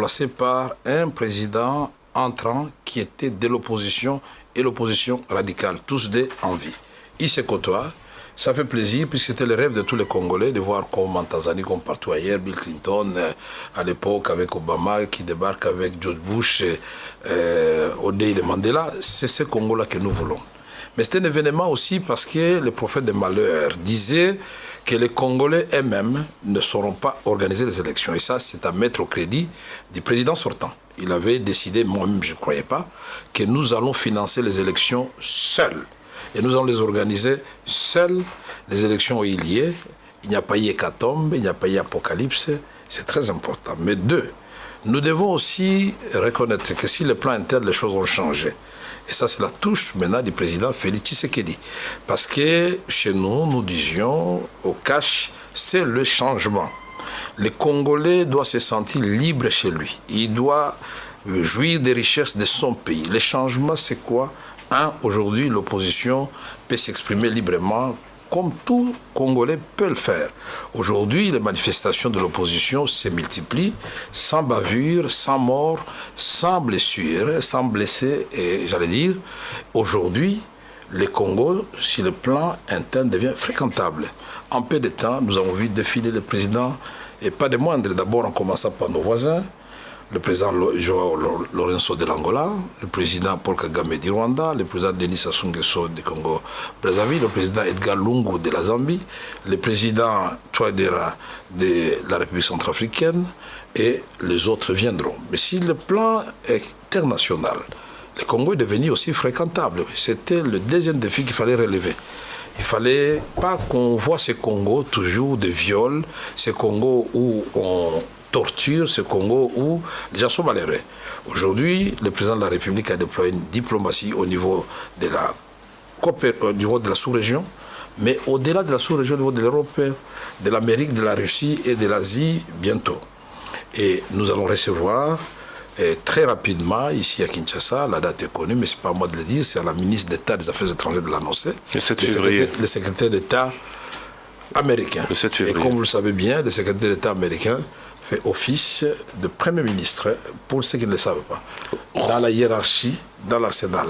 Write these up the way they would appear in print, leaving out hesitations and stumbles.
placé par un président entrant qui était de l'opposition et l'opposition radicale, tous deux en vie. Ils se côtoient. Ça fait plaisir, puisque c'était le rêve de tous les Congolais de voir comme en Tanzanie, comme partout ailleurs, Bill Clinton, à l'époque avec Obama, qui débarque avec George Bush, Odeille Mandela. C'est ce Congo-là que nous voulons. Mais c'est un événement aussi parce que le prophète de malheur disait que les Congolais eux-mêmes ne sauront pas organiser les élections. Et ça, c'est à mettre au crédit du président sortant. Il avait décidé, moi-même je ne croyais pas, que nous allons financer les élections seuls. Et nous allons les organiser seuls. Les élections où il y est. Il n'y a pas eu hécatombe, il n'y a pas eu apocalypse. C'est très important. Mais deux, nous devons aussi reconnaître que si le plan interne, les choses ont changé. Et ça, c'est la touche maintenant du président Félix Tshisekedi. Parce que chez nous, nous disions, au cash, c'est le changement. Le Congolais doit se sentir libre chez lui. Il doit jouir des richesses de son pays. Le changement, c'est quoi? Aujourd'hui, l'opposition peut s'exprimer librement comme tout Congolais peut le faire. Aujourd'hui, les manifestations de l'opposition se multiplient, sans bavure, sans mort, sans blessure, sans blessés. Et j'allais dire, aujourd'hui, le Congo, sur le plan interne, devient fréquentable. En peu de temps, nous avons vu défiler le président, et pas de moindre, d'abord en commençant par nos voisins, le président Joao Lourenço de l'Angola, le président Paul Kagame du Rwanda, le président Denis Sassou Nguesso du Congo-Brazzaville, le président Edgar Lungu de la Zambie, le président Touadéra de la République centrafricaine, et les autres viendront. Mais si le plan international, le Congo est devenu aussi fréquentable. C'était le deuxième défi qu'il fallait relever. Il ne fallait pas qu'on voit ce Congo toujours de viols, ce Congo où on torture, ce Congo où les gens sont malheureux. Aujourd'hui, le président de la République a déployé une diplomatie au niveau de la sous-région, mais au-delà de la sous-région, au niveau de l'Europe, de l'Amérique, de la Russie et de l'Asie bientôt. Et nous allons recevoir très rapidement, ici à Kinshasa, la date est connue, mais ce n'est pas à moi de le dire, c'est à la ministre d'État des Affaires étrangères de l'annoncer, le 7 février. Le secrétaire d'État américain. Le 7 février. Et comme vous le savez bien, le secrétaire d'État américain fait office de Premier ministre, pour ceux qui ne le savent pas, dans la hiérarchie, dans l'arsenal.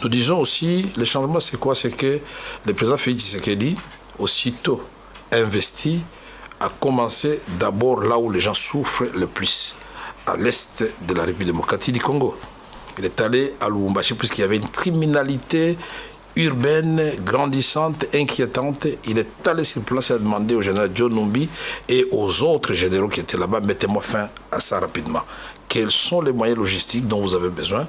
Nous disons aussi, le changement c'est quoi? C'est que le président Félix Tshisekedi, aussitôt investi, a commencé d'abord là où les gens souffrent le plus, à l'est de la République démocratique du Congo. Il est allé à Lubumbashi puisqu'il y avait une criminalité urbaine, grandissante, inquiétante. Il est allé sur place et a demandé au général John Numbi et aux autres généraux qui étaient là-bas, mettez-moi fin à ça rapidement. Quels sont les moyens logistiques dont vous avez besoin?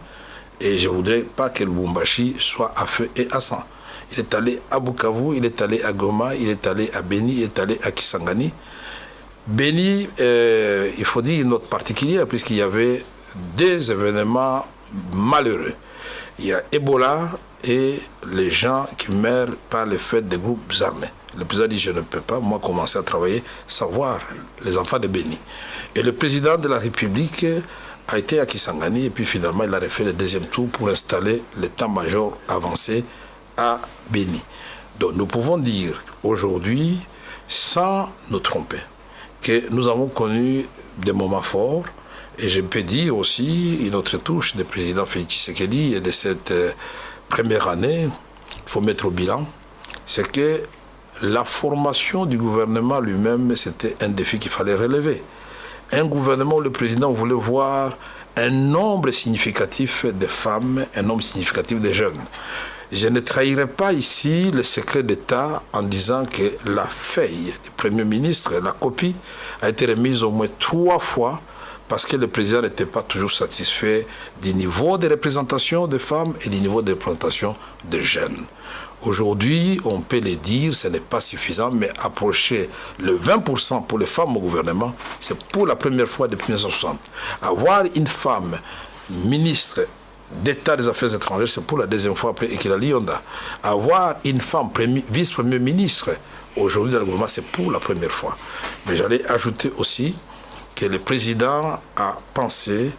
Et je ne voudrais pas que Lubumbashi soit à feu et à sang. Il est allé à Bukavu, il est allé à Goma, il est allé à Beni, il est allé à Kisangani. Beni, il faut dire une note particulière puisqu'il y avait des événements malheureux. Il y a Ebola et les gens qui meurent par le fait des groupes armés. Le président dit, je ne peux pas, moi, commencer à travailler sans voir les enfants de Beni. Et le président de la République a été à Kisangani et puis finalement, il a refait le deuxième tour pour installer l'état-major avancé à Beni. Donc nous pouvons dire aujourd'hui, sans nous tromper, que nous avons connu des moments forts. Et je peux dire aussi une autre touche du président Félix Tshisekedi et de cette première année, il faut mettre au bilan, c'est que la formation du gouvernement lui-même, c'était un défi qu'il fallait relever. Un gouvernement où le président voulait voir un nombre significatif de femmes, un nombre significatif de jeunes. Je ne trahirai pas ici le secret d'État en disant que la feuille du Premier ministre, la copie, a été remise au moins 3 fois parce que le président n'était pas toujours satisfait du niveau de représentation des femmes et du niveau de représentation des jeunes. Aujourd'hui, on peut le dire, ce n'est pas suffisant, mais approcher le 20% pour les femmes au gouvernement, c'est pour la première fois depuis 1960. Avoir une femme ministre d'État des Affaires étrangères, c'est pour la deuxième fois après Ekila Lyonda. Avoir une femme vice-premier ministre aujourd'hui dans le gouvernement, c'est pour la première fois. Mais j'allais ajouter aussi que le président a pensé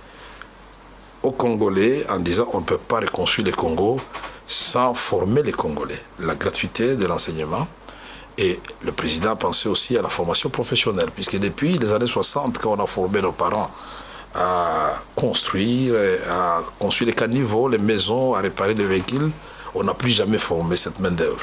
aux Congolais en disant on ne peut pas reconstruire le Congo sans former les Congolais. La gratuité de l'enseignement. Et le président a pensé aussi à la formation professionnelle, puisque depuis les années 60, quand on a formé nos parents à construire les caniveaux, les maisons, à réparer les véhicules. On n'a plus jamais formé cette main-d'œuvre.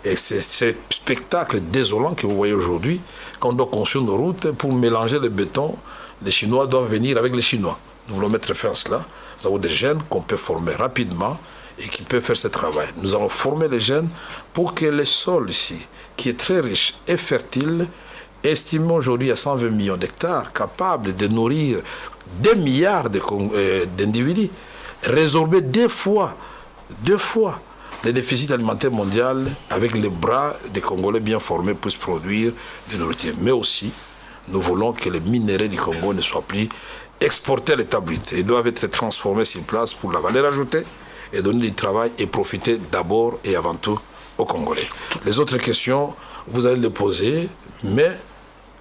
Et c'est ce spectacle désolant que vous voyez aujourd'hui, quand on doit construire nos routes, pour mélanger le béton, les Chinois doivent venir avec les Chinois. Nous voulons mettre fin à cela. Nous avons des jeunes qu'on peut former rapidement et qui peuvent faire ce travail. Nous allons former les jeunes pour que le sol ici, qui est très riche et fertile, estimé aujourd'hui à 120 millions d'hectares, capable de nourrir des milliards d'individus, résorber deux fois le déficit alimentaire mondial avec les bras des Congolais bien formés puissent produire de nourriture. Mais aussi, nous voulons que les minerais du Congo ne soient plus exportés à l'État brut. Ils doivent être transformés sur place pour la valeur ajoutée et donner du travail et profiter d'abord et avant tout aux Congolais. Les autres questions, vous allez les poser, mais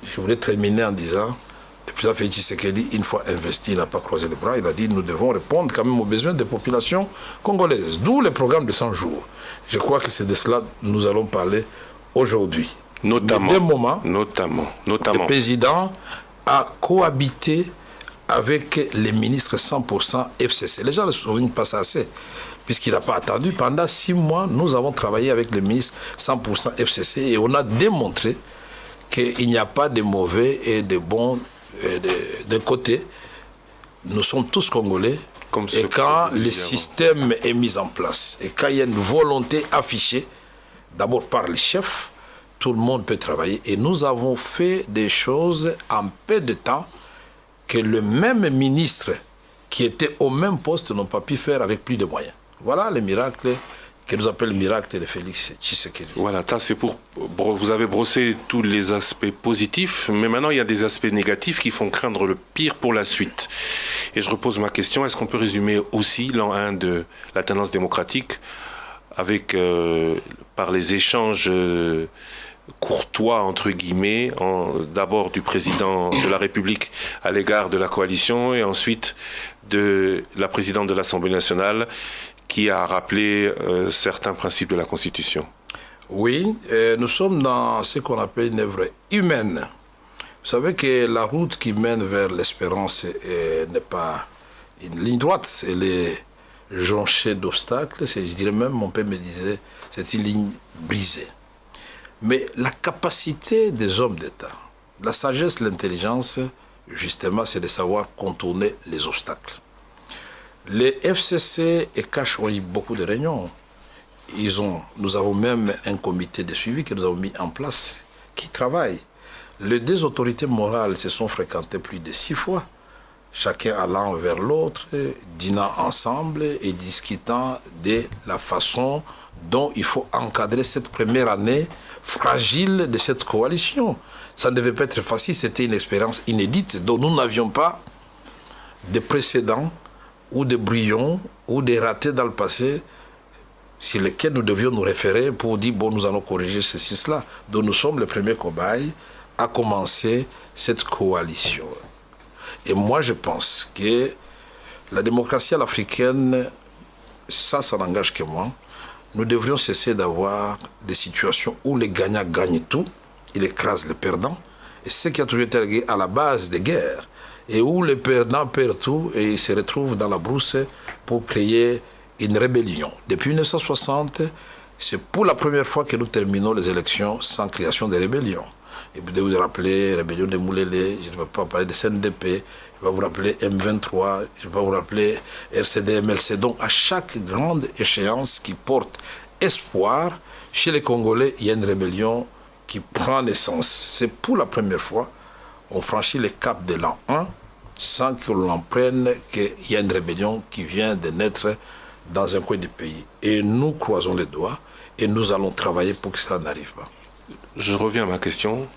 je voulais terminer en disant, le président Félix Tshisekedi, une fois investi, il n'a pas croisé les bras, il a dit nous devons répondre quand même aux besoins des populations congolaises. D'où le programme de 100 jours. Je crois que c'est de cela que nous allons parler aujourd'hui. Notamment. Le président a cohabité avec les ministres 100% FCC. Les gens ne se souviennent pas ça assez, puisqu'il n'a pas attendu. Pendant 6 mois, nous avons travaillé avec les ministres 100% FCC et on a démontré qu'il n'y a pas de mauvais et de bons d'un côté. Nous sommes tous Congolais. Et quand le système est mis en place, et quand il y a une volonté affichée, d'abord par les chefs, tout le monde peut travailler. Et nous avons fait des choses en peu de temps que le même ministre qui était au même poste n'ont pas pu faire avec plus de moyens. Voilà le miracle que nous appelons le miracle de Félix Tshisekedi. Voilà, ça c'est pour... Vous avez brossé tous les aspects positifs, mais maintenant il y a des aspects négatifs qui font craindre le pire pour la suite. Et je repose ma question, est-ce qu'on peut résumer aussi l'an 1 de la tendance démocratique avec, par les échanges courtois, entre guillemets, d'abord du président de la République à l'égard de la coalition et ensuite de la présidente de l'Assemblée nationale qui a rappelé certains principes de la Constitution. Oui, nous sommes dans ce qu'on appelle une œuvre humaine. Vous savez que la route qui mène vers l'espérance n'est pas une ligne droite, elle est jonchée d'obstacles, je dirais même, mon père me disait, c'est une ligne brisée. Mais la capacité des hommes d'État, la sagesse, l'intelligence, justement, c'est de savoir contourner les obstacles. Les FCC et CACH ont eu beaucoup de réunions. Nous avons même un comité de suivi que nous avons mis en place qui travaille. Les deux autorités morales se sont fréquentées plus de 6 fois, chacun allant vers l'autre, dînant ensemble et discutant de la façon dont il faut encadrer cette première année fragile de cette coalition. Ça ne devait pas être facile, c'était une expérience inédite dont nous n'avions pas de précédents ou de brouillons ou de ratés dans le passé sur lesquels nous devions nous référer pour dire bon, nous allons corriger ceci, cela. Donc nous sommes les premiers cobayes à commencer cette coalition. Et moi je pense que la démocratie à l'africaine, ça n'engage que moi. Nous devrions cesser d'avoir des situations où les gagnants gagnent tout, ils écrasent les perdants, et ce qui a toujours été à la base des guerres, et où les perdants perdent tout et ils se retrouvent dans la brousse pour créer une rébellion. Depuis 1960, c'est pour la première fois que nous terminons les élections sans création de rébellion. Et vous devez vous rappeler rébellion de Moulélé, je ne vais pas parler de CNDP, je vais vous rappeler M23, je vais vous rappeler RCD, MLC. Donc à chaque grande échéance qui porte espoir, chez les Congolais, il y a une rébellion qui prend naissance. C'est pour la première fois on franchit le cap de l'an 1 sans que l'on prenne qu'il y a une rébellion qui vient de naître dans un coin du pays. Et nous croisons les doigts et nous allons travailler pour que ça n'arrive pas. Je reviens à ma question.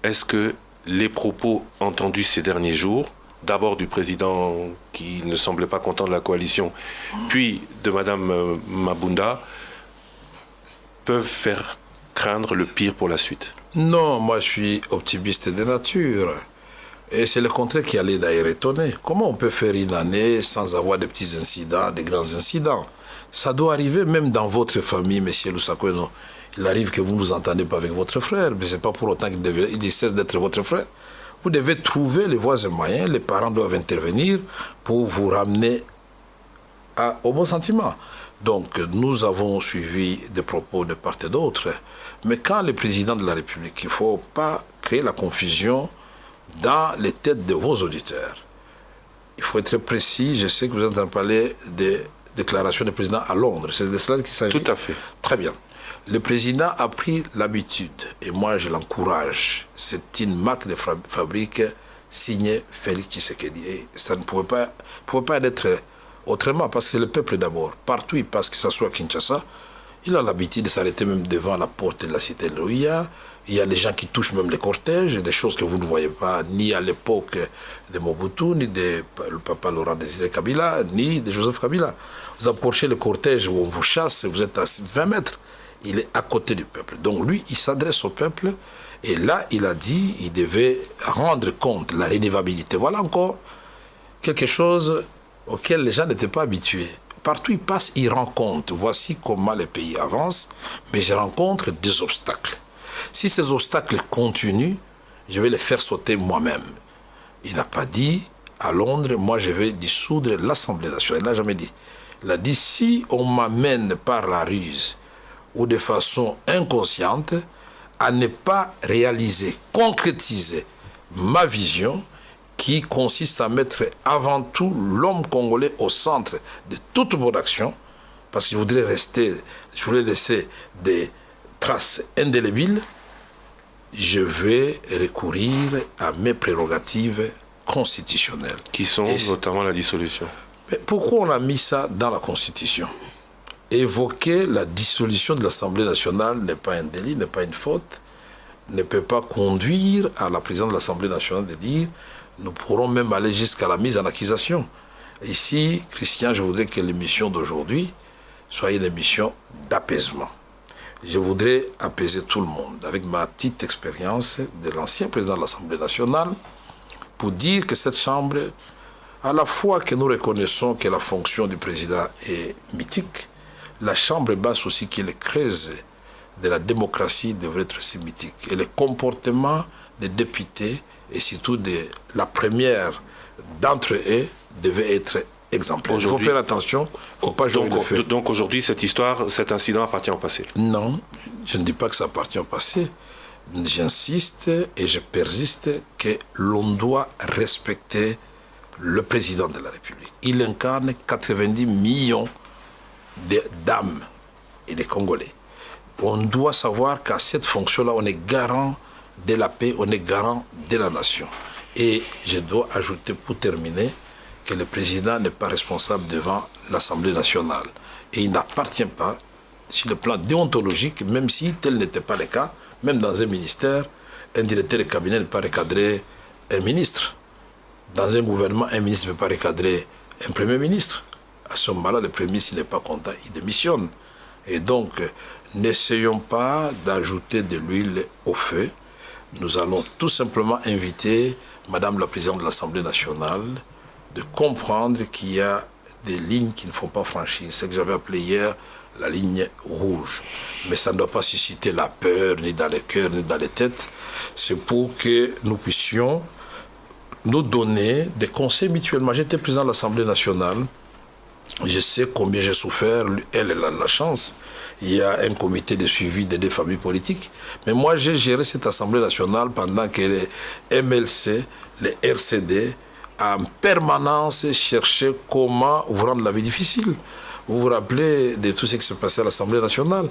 Est-ce que les propos entendus ces derniers jours, d'abord du président qui ne semblait pas content de la coalition, puis de Mme Mabunda, peuvent faire craindre le pire pour la suite? Non, moi je suis optimiste de nature. Et c'est le contraire qui allait d'ailleurs étonner. Comment on peut faire une année sans avoir de petits incidents, de grands incidents? Ça doit arriver même dans votre famille, M. Lussakweno. Il arrive que vous ne vous entendez pas avec votre frère, mais ce n'est pas pour autant qu'il cesse d'être votre frère. Vous devez trouver les voies et moyens, les parents doivent intervenir pour vous ramener au bon sentiment. Donc, nous avons suivi des propos de part et d'autre. Mais quand le président de la République, il ne faut pas créer la confusion dans les têtes de vos auditeurs. Il faut être précis. Je sais que vous êtes en train de parler des déclarations du président à Londres. C'est de cela qu'il s'agit. Tout à fait. Très bien. Le président a pris l'habitude, et moi je l'encourage, c'est une marque de fabrique signée Félix Tshisekedi. Et ça ne pouvait pas être autrement, parce que c'est le peuple d'abord. Partout il passe, que ce soit à Kinshasa, il a l'habitude de s'arrêter même devant la porte de la cité de Louia. Il y a les gens qui touchent même les cortèges, des choses que vous ne voyez pas ni à l'époque de Mobutu, ni de le papa Laurent Désiré Kabila, ni de Joseph Kabila. Vous approchez le cortège où on vous chasse, vous êtes à 20 mètres. Il est à côté du peuple. Donc lui, il s'adresse au peuple. Et là, il a dit qu'il devait rendre compte de la redevabilité. Voilà encore quelque chose auquel les gens n'étaient pas habitués. Partout il passe, il rend compte. Voici comment les pays avancent, mais je rencontre des obstacles. Si ces obstacles continuent, je vais les faire sauter moi-même. Il n'a pas dit, à Londres, moi je vais dissoudre l'Assemblée nationale. Il n'a jamais dit. Il a dit, si on m'amène par la ruse ou de façon inconsciente à ne pas réaliser, concrétiser ma vision qui consiste à mettre avant tout l'homme congolais au centre de toute mon action, parce que je voulais laisser des traces indélébiles, je vais recourir à mes prérogatives constitutionnelles. Qui sont notamment la dissolution. Mais pourquoi on a mis ça dans la Constitution ? Évoquer la dissolution de l'Assemblée nationale n'est pas un délit, n'est pas une faute, ne peut pas conduire à la présidente de l'Assemblée nationale de dire nous pourrons même aller jusqu'à la mise en accusation. Ici, Christian, je voudrais que l'émission d'aujourd'hui soit une émission d'apaisement. Je voudrais apaiser tout le monde avec ma petite expérience de l'ancien président de l'Assemblée nationale pour dire que cette Chambre, à la fois que nous reconnaissons que la fonction du président est mythique, la Chambre basse aussi qui est le creuset de la démocratie devrait être aussi mythique. Et le comportement des députés et surtout de la première d'entre eux devait être exemplaire. Il faut faire attention, il ne faut pas jouer le feu. Donc aujourd'hui, cette histoire, cet incident appartient au passé? Non, je ne dis pas que ça appartient au passé. J'insiste et je persiste que l'on doit respecter le président de la République. Il incarne 90 millions d'âmes et de Congolais. On doit savoir qu'à cette fonction-là, on est garant de la paix, on est garant de la nation. Et je dois ajouter pour terminer que le président n'est pas responsable devant l'Assemblée nationale. Et il n'appartient pas, sur le plan déontologique, même si tel n'était pas le cas, même dans un ministère, un directeur de cabinet ne peut pas recadrer un ministre. Dans un gouvernement, un ministre ne peut pas recadrer un premier ministre. À ce moment-là, le premier, s'il n'est pas content, il démissionne. Et donc, n'essayons pas d'ajouter de l'huile au feu. Nous allons tout simplement inviter Madame la Présidente de l'Assemblée nationale de comprendre qu'il y a des lignes qui ne font pas franchir. C'est ce que j'avais appelé hier la ligne rouge. Mais ça ne doit pas susciter la peur, ni dans les cœurs, ni dans les têtes. C'est pour que nous puissions nous donner des conseils mutuellement. J'étais président de l'Assemblée nationale. Je sais combien j'ai souffert. Elle a la chance. Il y a un comité de suivi des deux familles politiques. Mais moi, j'ai géré cette Assemblée nationale pendant que les MLC, les RCD, en permanence cherchaient comment vous rendre la vie difficile. Vous vous rappelez de tout ce qui s'est passé à l'Assemblée nationale.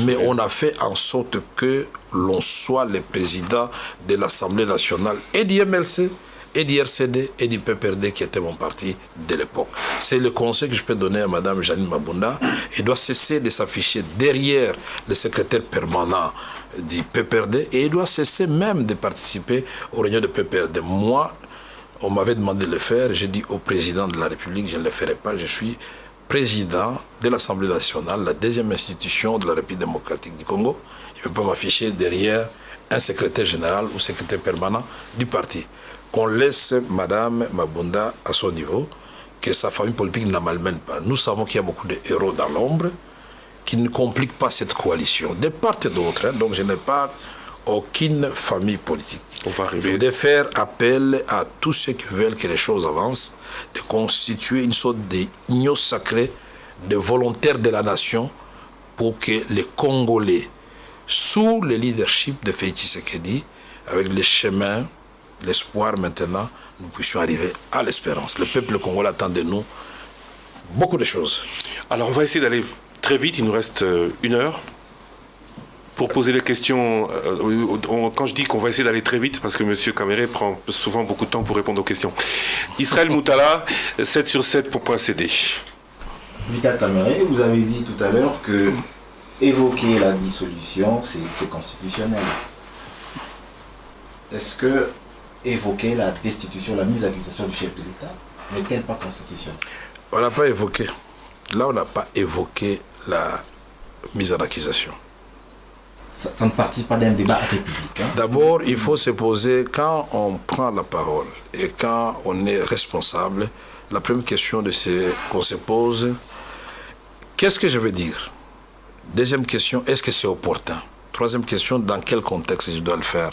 Mais on a fait en sorte que l'on soit le président de l'Assemblée nationale et du MLC, et du RCD et du PPRD qui était mon parti de l'époque. C'est le conseil que je peux donner à Mme Janine Mabunda. Elle doit cesser de s'afficher derrière le secrétaire permanent du PPRD et elle doit cesser même de participer aux réunions de PPRD. Moi, on m'avait demandé de le faire. J'ai dit au président de la République, je ne le ferai pas. Je suis président de l'Assemblée nationale, la deuxième institution de la République démocratique du Congo. Je ne vais pas m'afficher derrière un secrétaire général ou secrétaire permanent du parti. Qu'on laisse Mme Mabunda à son niveau, que sa famille politique ne la malmène pas. Nous savons qu'il y a beaucoup de héros dans l'ombre qui ne compliquent pas cette coalition, de part et d'autre. Donc je n'ai pas aucune famille politique. On va arriver. De faire appel à tous ceux qui veulent que les choses avancent, de constituer une sorte d'union sacrée de volontaires de la nation pour que les Congolais, sous le leadership de Félix Tshisekedi, avec les chemins, l'espoir maintenant, nous puissions arriver à l'espérance. Le peuple congolais attend de nous beaucoup de choses. Alors on va essayer d'aller très vite, il nous reste 1 heure. Pour poser les questions, quand je dis qu'on va essayer d'aller très vite, parce que M. Caméré prend souvent beaucoup de temps pour répondre aux questions. Israël Moutala, 7/7 pour .cd. Vital Caméré, vous avez dit tout à l'heure que évoquer la dissolution, c'est constitutionnel. Est-ce que évoquer la destitution, la mise à accusation du chef de l'État n'est-elle pas constitutionnelle? On n'a pas évoqué. Là, on n'a pas évoqué la mise en accusation. Ça ne participe pas d'un débat républicain. D'abord, il faut se poser, quand on prend la parole et quand on est responsable, la première question qu'on se pose, qu'est-ce que je veux dire? Deuxième question, est-ce que c'est opportun? Troisième question, dans quel contexte je dois le faire?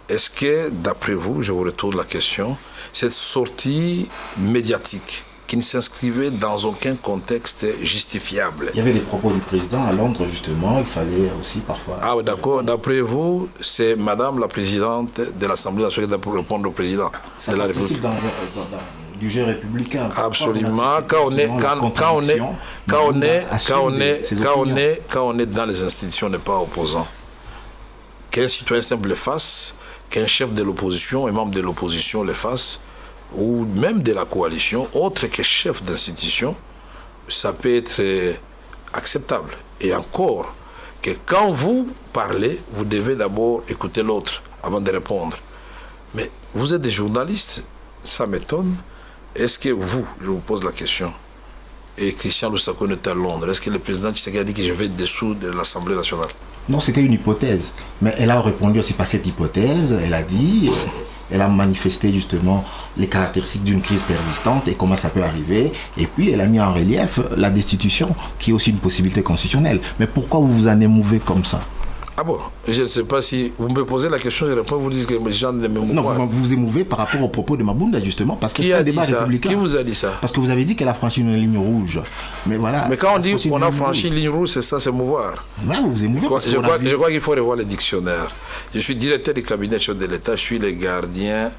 Est-ce que, d'après vous, je vous retourne la question, cette sortie médiatique qui ne s'inscrivait dans aucun contexte justifiable. Il y avait des propos du président à Londres, justement, il fallait aussi parfois... Ah oui, d'accord. D'après vous, c'est Madame la Présidente de l'Assemblée nationale qui doit répondre au Président de la République. Du jeu républicain. Absolument. Quand on est dans les institutions, on n'est pas opposant. Qu'un citoyen simple le fasse, qu'un chef de l'opposition, un membre de l'opposition le fasse, ou même de la coalition, autre que chef d'institution, ça peut être acceptable. Et encore, que quand vous parlez, vous devez d'abord écouter l'autre avant de répondre. Mais vous êtes des journalistes, ça m'étonne. Est-ce que vous, je vous pose la question, et Christian Lusako est à Londres, est-ce que le président Tshisekedi a dit que je vais dessous de l'Assemblée nationale? Non, c'était une hypothèse. Mais elle a répondu aussi par cette hypothèse, elle a dit... Elle a manifesté justement les caractéristiques d'une crise persistante et comment ça peut arriver. Et puis elle a mis en relief la destitution, qui est aussi une possibilité constitutionnelle. Mais pourquoi vous vous en émouvez comme ça? Ah bon, je ne sais pas si vous me posez la question, je réponds, vous dites que les gens ne m'émouvent pas. Non, vous vous émouvez par rapport au propos de Mabunda justement, parce que c'est un débat républicain. Qui vous a dit ça? Parce que vous avez dit qu'elle a franchi une ligne rouge. Mais voilà. Mais quand on dit qu'on a franchi une ligne rouge, c'est ça, c'est mouvoir. Ouais, vous vous émouvez. Je crois qu'il faut revoir les dictionnaires. Je suis directeur du cabinet chef de l'État, je suis le gardien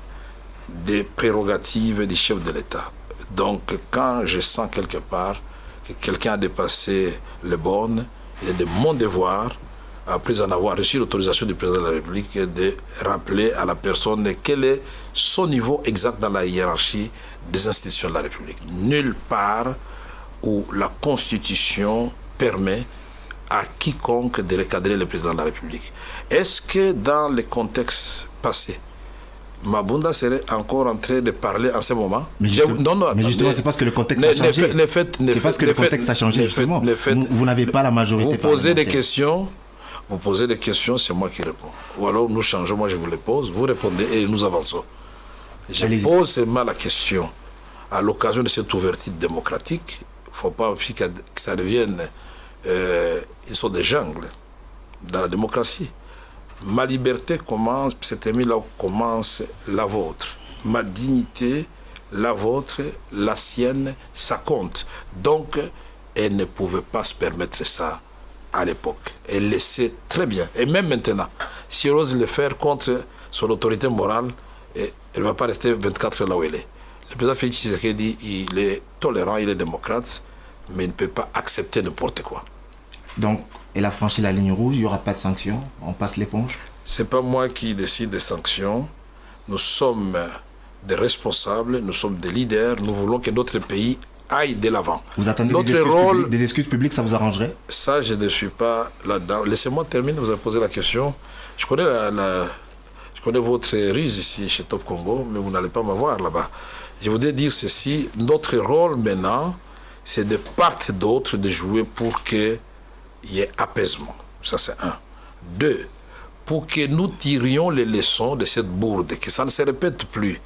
des prérogatives du chef de l'État. Donc quand je sens quelque part que quelqu'un a dépassé les bornes, il est de mon devoir, après en avoir reçu l'autorisation du président de la République, de rappeler à la personne quel est son niveau exact dans la hiérarchie des institutions de la République. Nulle part où la Constitution permet à quiconque de recadrer le président de la République. Est-ce que dans les contextes passés, Mabunda serait encore en train de parler en ce moment? Mais justement, c'est parce que le contexte a changé. C'est parce que le contexte a changé, justement. Vous n'avez pas la majorité. Vous posez des questions, c'est moi qui réponds. Ou alors nous changeons, moi je vous les pose, vous répondez et nous avançons. Je pose seulement la question. À l'occasion de cette ouverture démocratique, il ne faut pas que ça devienne une sorte de jungle dans la démocratie. Ma liberté commence, c'est là où commence la vôtre. Ma dignité, la vôtre, la sienne, ça compte. Donc, elle ne pouvait pas se permettre ça à l'époque. Elle le sait très bien. Et même maintenant, si elle ose le faire contre son autorité morale, elle ne va pas rester 24 heures là où elle est. Le président Félix Tshisekedi, il est tolérant, il est démocrate, mais il ne peut pas accepter n'importe quoi. Donc, elle a franchi la ligne rouge, il n'y aura pas de sanctions, on passe l'éponge? Ce n'est pas moi qui décide des sanctions. Nous sommes des responsables, nous sommes des leaders, nous voulons que notre pays aille de l'avant. Vous attendez des excuses publiques, ça vous arrangerait? Ça, je ne suis pas là-dedans. Laissez-moi terminer, vous avez posé la question. Je connais, je connais votre ruse ici chez Top Congo, mais vous n'allez pas m'avoir là-bas. Je voudrais dire ceci, notre rôle maintenant, c'est de part et d'autre de jouer pour qu'il y ait apaisement. Ça, c'est un. Deux, pour que nous tirions les leçons de cette bourde, que ça ne se répète plus.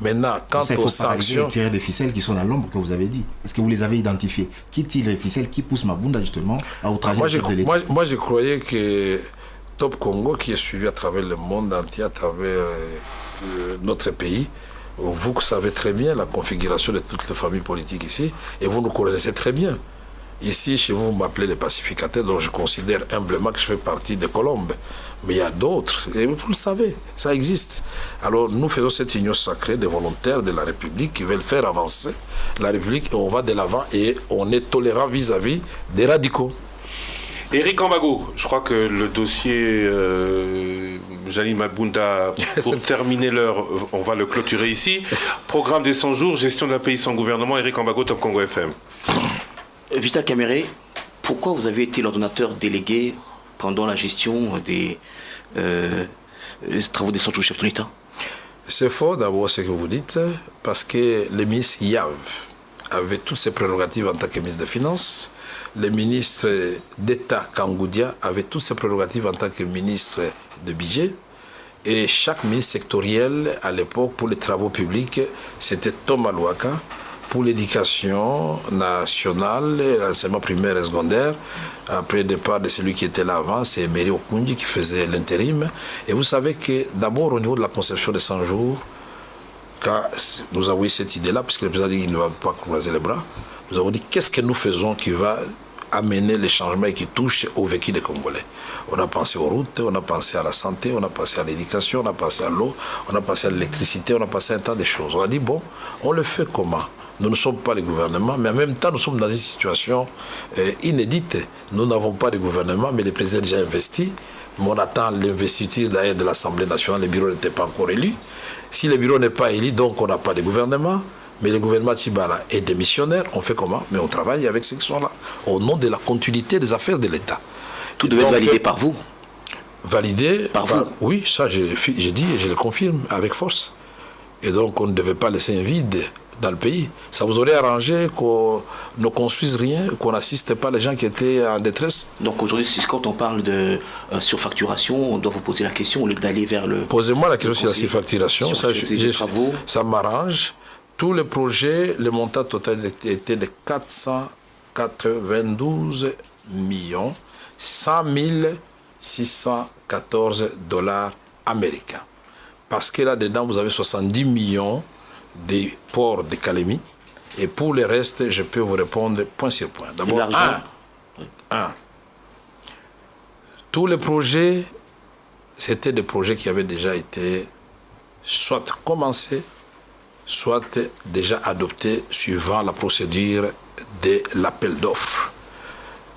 Maintenant, quant aux sanctions... tirer des ficelles qui sont dans l'ombre que vous avez dit. Est-ce que vous les avez identifiées? Qui tire les ficelles, qui pousse Mabunda justement à outrager le chef de l'État? Moi, je croyais que Top Congo qui est suivi à travers le monde entier, à travers notre pays. Vous savez très bien la configuration de toutes les familles politiques ici, et vous nous connaissez très bien. Ici, chez vous, vous m'appelez les pacificateurs, donc je considère humblement que je fais partie de Colombe. Mais il y a d'autres, et vous le savez, ça existe. Alors nous faisons cette union sacrée des volontaires de la République qui veulent faire avancer la République, et on va de l'avant, et on est tolérant vis-à-vis des radicaux. Éric Ambago, je crois que le dossier Jali Mabunda, pour terminer l'heure, on va le clôturer ici. Programme des 100 jours, gestion d'un pays sans gouvernement, Éric Ambago, Top Congo FM. Vital Kamere, pourquoi vous avez été l'ordonnateur délégué pendant la gestion des travaux des 100 jours chef de l'État? C'est faux d'abord ce que vous dites, parce que le ministre Yav avait toutes ses prérogatives en tant que ministre des Finances. Le ministre d'État Kangoudia avait toutes ses prérogatives en tant que ministre de budget. Et chaque ministre sectoriel, à l'époque, pour les travaux publics, c'était Thomas Louaka. Pour l'éducation nationale, l'enseignement primaire et secondaire, après le départ de celui qui était là avant, c'est Emery Okundi qui faisait l'intérim. Et vous savez que d'abord, au niveau de la conception des 100 jours, quand nous avons eu cette idée-là, puisque le président dit qu'il ne va pas croiser les bras, nous avons dit qu'est-ce que nous faisons qui va amener les changements et qui touchent au vécu des Congolais. On a pensé aux routes, on a pensé à la santé, on a pensé à l'éducation, on a pensé à l'eau, on a pensé à l'électricité, on a pensé à un tas de choses. On a dit, bon, on le fait comment? Nous ne sommes pas les gouvernements, mais en même temps, nous sommes dans une situation inédite. Nous n'avons pas de gouvernement, mais le président a déjà investi. Mais on attend l'investiture d'ailleurs de l'Assemblée nationale, le bureau n'était pas encore élu. Si le bureau n'est pas élu, donc on n'a pas de gouvernement. Mais le gouvernement Tchibala est démissionnaire, on fait comment? Mais on travaille avec ceux qui sont là, au nom de la continuité des affaires de l'État. Tout devait être validé par vous? Validé par vous? Oui, ça j'ai dit et je le confirme avec force. Et donc on ne devait pas laisser un vide dans le pays. Ça vous aurait arrangé qu'on ne construise rien, qu'on n'assiste pas les gens qui étaient en détresse? Donc aujourd'hui, quand on parle de surfacturation, on doit vous poser la question au lieu d'aller vers le... Posez-moi la question sur la surfacturation, ça m'arrange. Tous les projets, le montant total était de 492 millions 100 614 dollars américains. Parce que là-dedans, vous avez 70 millions des ports de Kalemi. Et pour le reste, je peux vous répondre point sur point. D'abord, tous les projets, c'était des projets qui avaient déjà été soit commencés, soit déjà adoptés suivant la procédure de l'appel d'offres.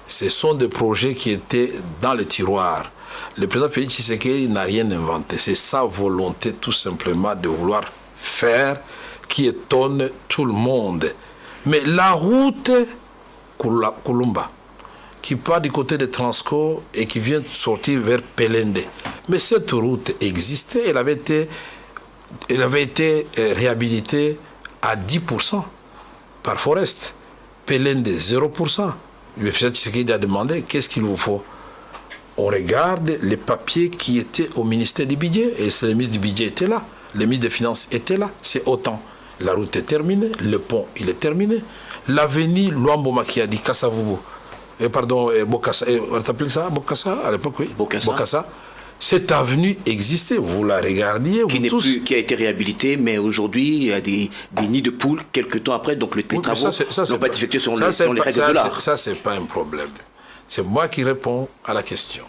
Ce sont des projets qui étaient dans le tiroir. Le président Félix Tshisekedi n'a rien inventé. C'est sa volonté tout simplement de vouloir faire qui étonne tout le monde. Mais la route Kulumba, qui part du côté de Transco et qui vient sortir vers Pelende. Mais cette route existait, elle avait été réhabilitée à 10% par Forest. Pelende, 0%. Le président Tshisekedi a demandé, qu'est-ce qu'il vous faut? On regarde les papiers qui étaient au ministère du budget, et le ministre du budget était là, le ministre des Finances était là, c'est autant. La route est terminée, le pont, il est terminé. L'avenue Luambo Makiadi, Kassavubu, Bokassa, on t'appelait ça Bokassa à l'époque, oui. Bokassa. Cette avenue existait, vous la regardiez, vous tous. Qui a été réhabilitée, mais aujourd'hui, il y a des nids de poules quelques temps après, donc les travaux n'ont pas été effectués selon les règles de l'art. Ça, c'est pas un problème. C'est moi qui réponds à la question.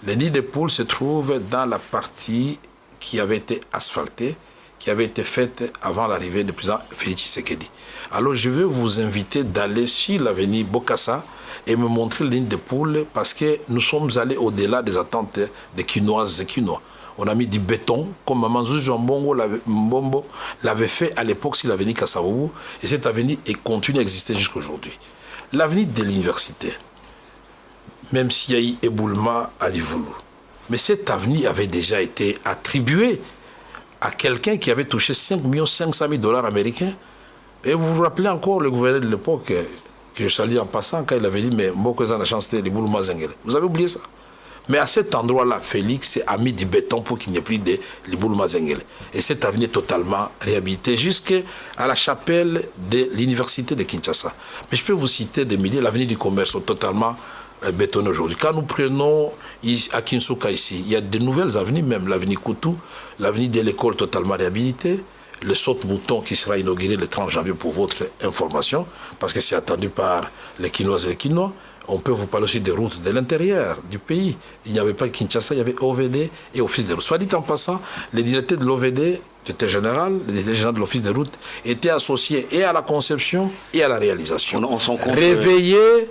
Les nids de poules se trouvent dans la partie qui avait été asphaltée, qui avait été faite avant l'arrivée du président Félix Tshisekedi. Alors, je vais vous inviter d'aller sur l'avenue Bokassa et me montrer les lignes de poules parce que nous sommes allés au-delà des attentes des Quinoises et Quinois. On a mis du béton, comme Manzouzi Mbombo l'avait fait à l'époque sur l'avenue Kassavubu, et cette avenue continue à exister jusqu'aujourd'hui. L'avenue de l'université, même s'il y a eu éboulement à Livoulou, mais cette avenue avait déjà été attribuée à quelqu'un qui avait touché 5 500 000 dollars américains. Et vous vous rappelez encore le gouverneur de l'époque, que je salue en passant, quand il avait dit, mais Mbokozan a chanté les Boulou Mazengele. Vous avez oublié ça? Mais à cet endroit-là, Félix a mis du béton pour qu'il n'y ait plus de Liboulou Mazengele. Et cette avenue est totalement réhabilitée jusqu'à la chapelle de l'université de Kinshasa. Mais je peux vous citer des milliers, l'avenue du commerce, totalement bétonné aujourd'hui. Quand nous prenons à Kinsuka ici, il y a de nouvelles avenues, même l'avenue Koutou, l'avenue de l'école totalement réhabilitée, le saute-mouton qui sera inauguré le 30 janvier pour votre information, parce que c'est attendu par les Kinoises et les Kinois. On peut vous parler aussi des routes de l'intérieur du pays. Il n'y avait pas Kinshasa, il y avait OVD et Office des routes. Soit dit en passant, les directeurs de l'OVD, directeur général, le directeur général de l'Office des routes, étaient associés et à la conception et à la réalisation. On s'en compte, réveiller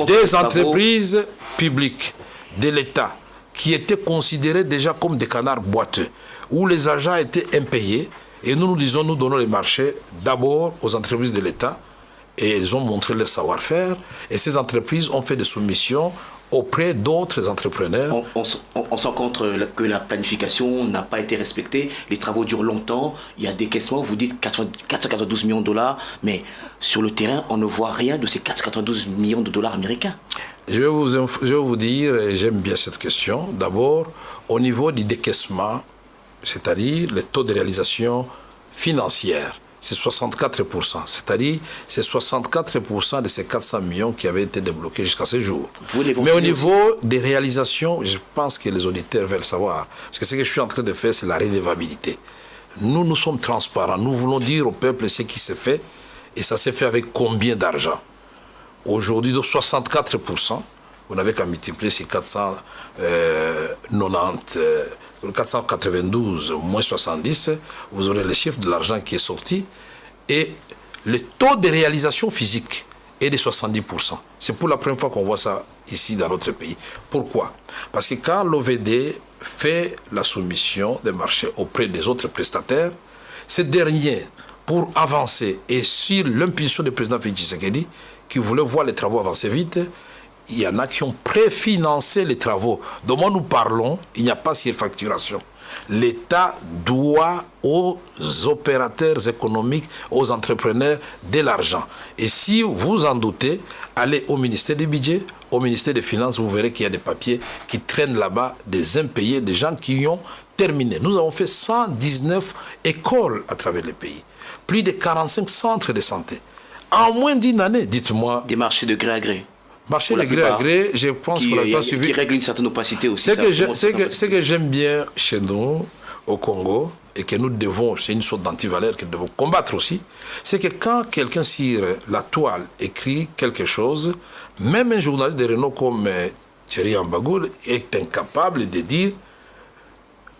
des entreprises publiques de l'État qui étaient considérées déjà comme des canards boiteux, où les agents étaient impayés. Et nous disons, nous donnons les marchés d'abord aux entreprises de l'État, et ils ont montré leur savoir-faire, et ces entreprises ont fait des soumissions auprès d'autres entrepreneurs. On s'en rend compte que la planification n'a pas été respectée, les travaux durent longtemps, il y a décaissement, vous dites 492 millions de dollars, mais sur le terrain, on ne voit rien de ces 492 millions de dollars américains. Je vais vous dire, et j'aime bien cette question, d'abord, au niveau du décaissement, c'est-à-dire le taux de réalisation financière, c'est 64%. C'est-à-dire, c'est 64% de ces 400 millions qui avaient été débloqués jusqu'à ce jour. Mais au niveau des réalisations, je pense que les auditeurs veulent savoir. Parce que ce que je suis en train de faire, c'est la redevabilité. Nous sommes transparents. Nous voulons dire au peuple ce qui s'est fait. Et ça s'est fait avec combien d'argent? Aujourd'hui, de 64%, vous n'avez qu'à multiplier ces 492 moins 70, vous aurez le chiffre de l'argent qui est sorti et le taux de réalisation physique est de 70%. C'est pour la première fois qu'on voit ça ici dans notre pays. Pourquoi? Parce que quand l'OVD fait la soumission des marchés auprès des autres prestataires, ces derniers, pour avancer et sur l'impulsion du président Félix Tshisekedi, qui voulait voir les travaux avancer vite, il y en a qui ont préfinancé les travaux. De moi nous parlons, il n'y a pas surfacturation. L'État doit aux opérateurs économiques, aux entrepreneurs de l'argent. Et si vous en doutez, allez au ministère du Budget, au ministère des Finances, vous verrez qu'il y a des papiers qui traînent là-bas, des impayés, des gens qui ont terminé. Nous avons fait 119 écoles à travers le pays, plus de 45 centres de santé. En moins d'une année, dites-moi. Des marchés de gré à gré. Marché de gré à gré, je pense qu'on n'a pas suivi. Qui règle une certaine opacité aussi. Ce que j'aime bien chez nous, au Congo, et que nous devons, c'est une sorte d'antivaleur que nous devons combattre aussi, c'est que quand quelqu'un sur la toile écrit quelque chose, même un journaliste de renom comme Thierry Ambagoul est incapable de dire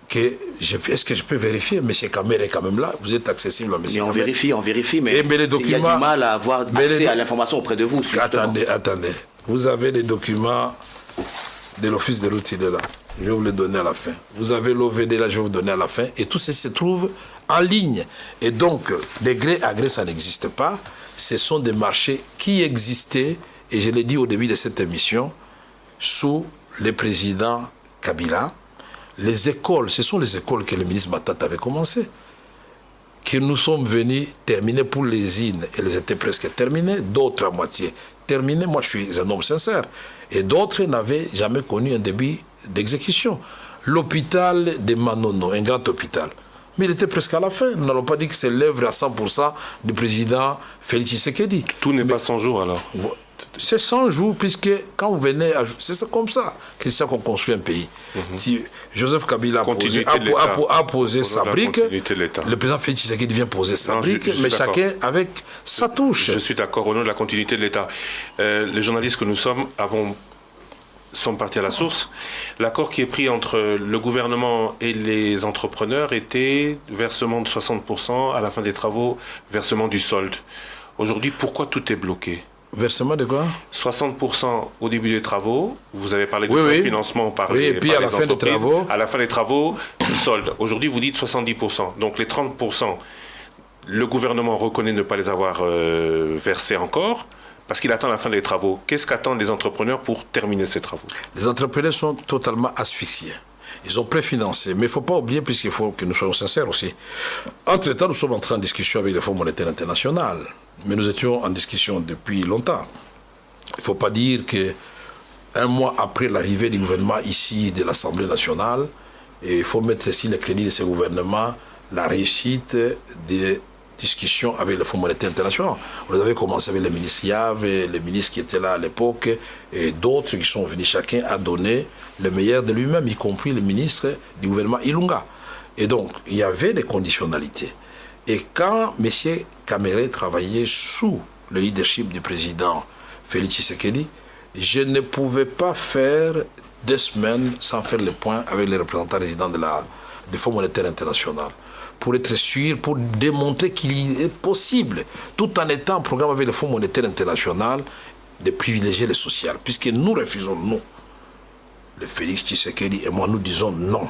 que est-ce que je peux vérifier? Monsieur Kamel est quand même là, vous êtes accessible à monsieur Kamel. On vérifie, mais les documents, il y a du mal à avoir accès à l'information auprès de vous. Attendez. Vous avez les documents de l'Office des routes, il est là. Je vais vous les donner à la fin. Vous avez l'OVD, là, je vais vous donner à la fin. Et tout ça se trouve en ligne. Et donc, des gré à gré, ça n'existe pas. Ce sont des marchés qui existaient, et je l'ai dit au début de cette émission, sous le président Kabila. Les écoles, ce sont les écoles que le ministre Matata avait commencé, que nous sommes venus terminer pour les îles. Elles étaient presque terminées, d'autres à moitié terminées. Moi, je suis un homme sincère. Et d'autres n'avaient jamais connu un début d'exécution. L'hôpital de Manono, un grand hôpital, mais il était presque à la fin. Nous n'allons pas dire que c'est l'œuvre à 100% du président Félix Tshisekedi. Tout n'est pas 100 jours alors. C'est 100 jours, puisque quand vous venez, c'est comme ça, Christian, qu'on construit un pays. Joseph Kabila a posé sa brique, le président Félix Tshisekedi vient poser sa brique, mais chacun avec sa touche. Je suis d'accord au nom de la continuité de l'État. Les journalistes que nous sommes sont partis à la source. L'accord qui est pris entre le gouvernement et les entrepreneurs était versement de 60% à la fin des travaux, versement du solde. Aujourd'hui, pourquoi tout est bloqué? Versement de quoi? 60% au début des travaux. Vous avez parlé du financement par et puis à la fin des travaux. À la fin des travaux, solde. Aujourd'hui, vous dites 70%. Donc les 30%, le gouvernement reconnaît ne pas les avoir versés encore parce qu'il attend la fin des travaux. Qu'est-ce qu'attendent les entrepreneurs pour terminer ces travaux? Les entrepreneurs sont totalement asphyxiés. Ils ont préfinancé. Mais il ne faut pas oublier, puisqu'il faut que nous soyons sincères aussi. Entre-temps, nous sommes entrés en discussion avec le Fonds monétaire international. Mais nous étions en discussion depuis longtemps. Il ne faut pas dire qu'un mois après l'arrivée du gouvernement ici de l'Assemblée nationale, il faut mettre ici le crédit de ce gouvernement, la réussite du discussions avec le Fonds monétaire international. On les avait commencé avec les ministres Yav, et les ministres qui étaient là à l'époque, et d'autres qui sont venus, chacun a donné le meilleur de lui-même, y compris le ministre du gouvernement Ilunga. Et donc, il y avait des conditionnalités. Et quand M. Kamere travaillait sous le leadership du président Félix Tshisekedi, je ne pouvais pas faire des semaines sans faire le point avec les représentants résidents du Fonds monétaire international, pour être sûr, pour démontrer qu'il est possible, tout en étant en programme avec le Fonds monétaire international, de privilégier le social. Puisque nous refusons, nous, le Félix Tshisekedi et moi, nous disons non.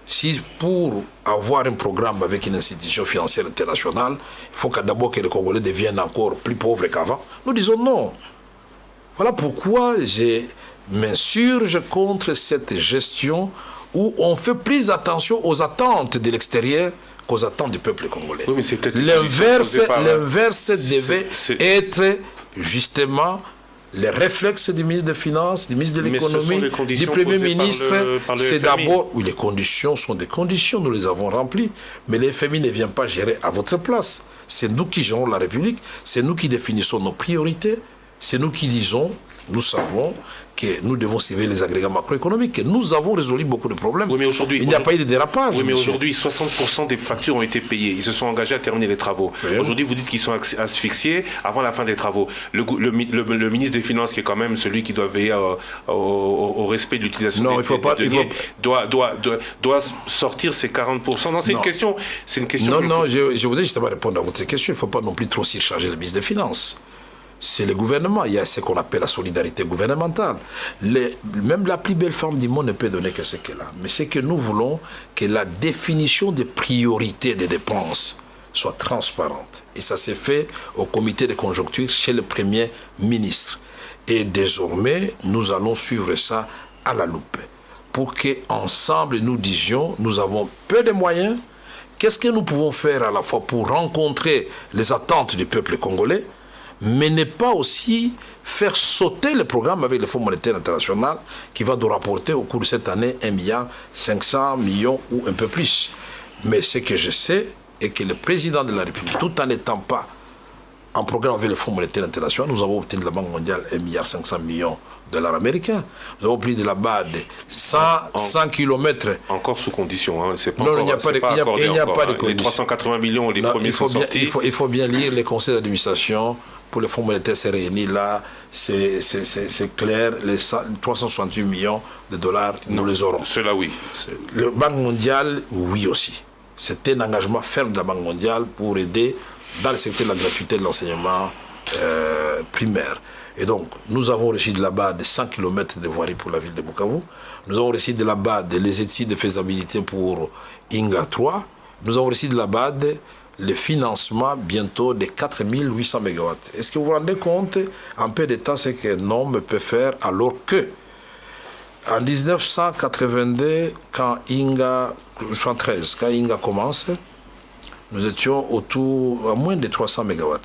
Si pour avoir un programme avec une institution financière internationale, il faut d'abord que les Congolais deviennent encore plus pauvres qu'avant, nous disons non. Voilà pourquoi je m'insurge contre cette gestion où on fait plus attention aux attentes de l'extérieur qu'aux attentes du peuple congolais. Oui, mais c'est peut-être l'inverse devait être justement les réflexes du ministre des Finances, du ministre de l'économie, du Premier ministre. C'est d'abord, oui, les conditions sont des conditions, nous les avons remplies, mais le FMI ne vient pas gérer à votre place. C'est nous qui gérons la République, c'est nous qui définissons nos priorités, c'est nous qui disons, nous savons que nous devons suivre les agrégats macroéconomiques, que nous avons résolu beaucoup de problèmes. Oui, mais aujourd'hui, il n'y a pas eu de dérapage. Oui, mais aujourd'hui, 60% des factures ont été payées. Ils se sont engagés à terminer les travaux. Oui. Aujourd'hui, vous dites qu'ils sont asphyxiés avant la fin des travaux. Le ministre des Finances, qui est quand même celui qui doit veiller au respect de l'utilisation des deniers, doit sortir ces 40%. Non, c'est une question. Non, je voudrais justement répondre à votre question. Il ne faut pas non plus trop surcharger le ministre des Finances. C'est le gouvernement, il y a ce qu'on appelle la solidarité gouvernementale. Même la plus belle femme du monde ne peut donner que ce qu'elle a. Mais c'est que nous voulons que la définition des priorités des dépenses soit transparente. Et ça s'est fait au comité de conjoncture chez le Premier ministre. Et désormais, nous allons suivre ça à la loupe. Pour qu'ensemble, nous disions, nous avons peu de moyens. Qu'est-ce que nous pouvons faire à la fois pour rencontrer les attentes du peuple congolais, mais ne pas aussi faire sauter le programme avec le Fonds monétaire international qui va nous rapporter au cours de cette année 1,5 milliard ou un peu plus. Mais ce que je sais est que le président de la République, tout en n'étant pas en programme avec le Fonds monétaire international, nous avons obtenu de la Banque mondiale 1,5 milliard de dollars américains. Nous avons pris de la BAD 100 km. Encore sous condition, hein. C'est pas non, encore, il n'y a pas de condition. Les 380 millions, les premiers sont sortis. Il faut bien lire les conseils d'administration. Pour le Fonds monétaire s'est réuni là, c'est clair, les 368 millions de dollars, nous les aurons. Cela oui. Le Banque mondiale, oui aussi. C'était un engagement ferme de la Banque mondiale pour aider dans le secteur de la gratuité de l'enseignement primaire. Et donc, nous avons reçu de la BAD 100 km de voirie pour la ville de Bukavu. Nous avons reçu de la BAD les études de faisabilité pour Inga 3. Nous avons reçu de la BAD le financement bientôt de 4800 MW. Est-ce que vous vous rendez compte en peu de temps ce qu'un homme peut faire alors que en 1982, quand Inga commence, nous étions à moins de 300 MW.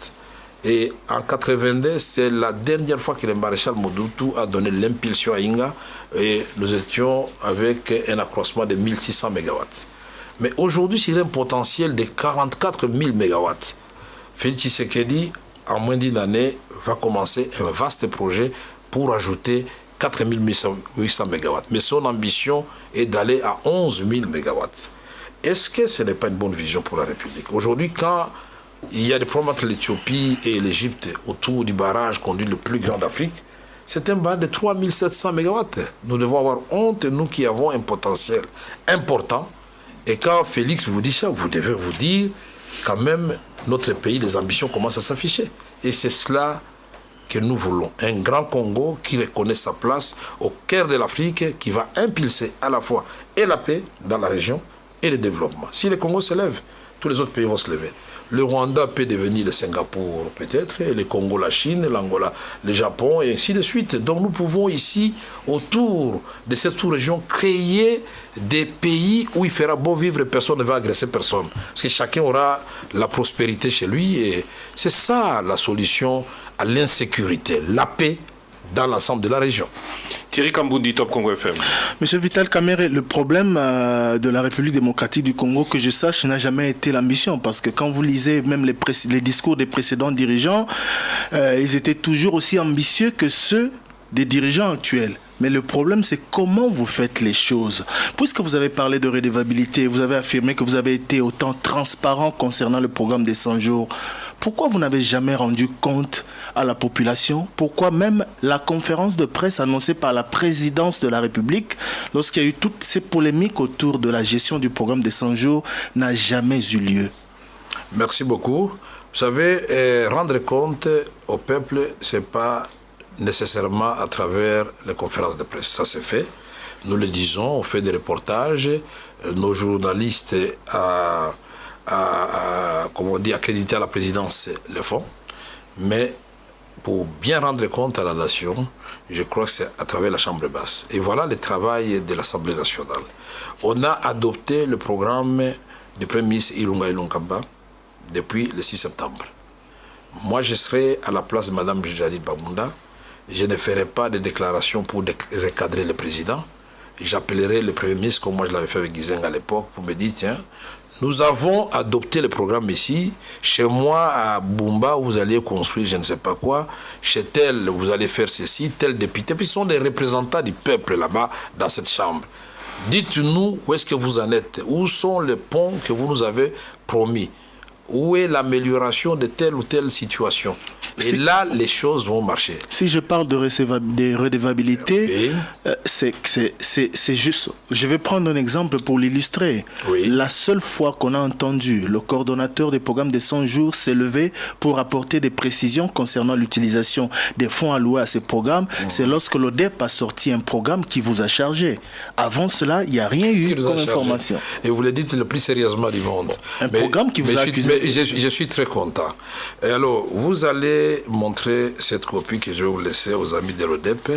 Et en 82, c'est la dernière fois que le maréchal Mobutu a donné l'impulsion à Inga et nous étions avec un accroissement de 1600 MW. Mais aujourd'hui, c'est un potentiel de 44 000 MW. Félix Tshisekedi, en moins d'une année, va commencer un vaste projet pour ajouter 4 800 MW. Mais son ambition est d'aller à 11 000 MW. Est-ce que ce n'est pas une bonne vision pour la République? Aujourd'hui, quand il y a des problèmes entre l'Éthiopie et l'Égypte autour du barrage conduit le plus grand d'Afrique, c'est un barrage de 3 700 MW. Nous devons avoir honte, nous qui avons un potentiel important. Et quand Félix vous dit ça, vous devez vous dire, quand même, notre pays, les ambitions commencent à s'afficher. Et c'est cela que nous voulons. Un grand Congo qui reconnaît sa place au cœur de l'Afrique, qui va impulser à la fois et la paix dans la région et le développement. Si le Congo se lève, tous les autres pays vont se lever. Le Rwanda peut devenir le Singapour peut-être, le Congo la Chine, l'Angola le Japon, et ainsi de suite. Donc nous pouvons ici, autour de cette sous-région, créer des pays où il fera beau vivre et personne ne va agresser personne. Parce que chacun aura la prospérité chez lui, et c'est ça la solution à l'insécurité, la paix dans l'ensemble de la région. Thierry Kambundi, Top Congo FM. Monsieur Vital Kamerhe, le problème de la République démocratique du Congo, que je sache, n'a jamais été l'ambition. Parce que quand vous lisez même les discours des précédents dirigeants, ils étaient toujours aussi ambitieux que ceux des dirigeants actuels. Mais le problème, c'est comment vous faites les choses. Puisque vous avez parlé de redevabilité, vous avez affirmé que vous avez été autant transparent concernant le programme des 100 jours. Pourquoi vous n'avez jamais rendu compte à la population? Pourquoi même la conférence de presse annoncée par la présidence de la République, lorsqu'il y a eu toutes ces polémiques autour de la gestion du programme des 100 jours, n'a jamais eu lieu? Merci beaucoup. Vous savez, rendre compte au peuple, ce n'est pas nécessairement à travers les conférences de presse. Ça c'est fait. Nous le disons, on fait des reportages. Nos journalistes comme on dit, accrédités à la présidence le font. Mais pour bien rendre compte à la nation, je crois que c'est à travers la Chambre basse. Et voilà le travail de l'Assemblée nationale. On a adopté le programme du Premier ministre Ilunga Ilunkamba depuis le 6 septembre. Moi, je serai à la place de Mme Jadid Bamunda. Je ne ferai pas de déclaration pour recadrer le président. J'appellerai le Premier ministre, comme moi je l'avais fait avec Gizenga à l'époque, pour me dire, tiens, nous avons adopté le programme ici. Chez moi, à Bumba, vous allez construire je ne sais pas quoi. Chez tel, vous allez faire ceci, tel député. Puis ce sont des représentants du peuple là-bas, dans cette chambre. Dites-nous où est-ce que vous en êtes. Où sont les ponts que vous nous avez promis? Où est l'amélioration de telle ou telle situation? Et là, les choses vont marcher. Si je parle de redevabilité, oui. C'est juste... Je vais prendre un exemple pour l'illustrer. Oui. La seule fois qu'on a entendu le coordonnateur des programmes des 100 jours s'élever pour apporter des précisions concernant l'utilisation des fonds alloués à ces programmes, c'est lorsque l'ODEP a sorti un programme qui vous a chargé. Avant cela, il n'y a rien eu comme information. Et vous le dites le plus sérieusement du monde. Un programme qui vous a accusé. Je suis très content. Et alors, vous allez montrer cette copie que je vais vous laisser aux amis de l'ODEP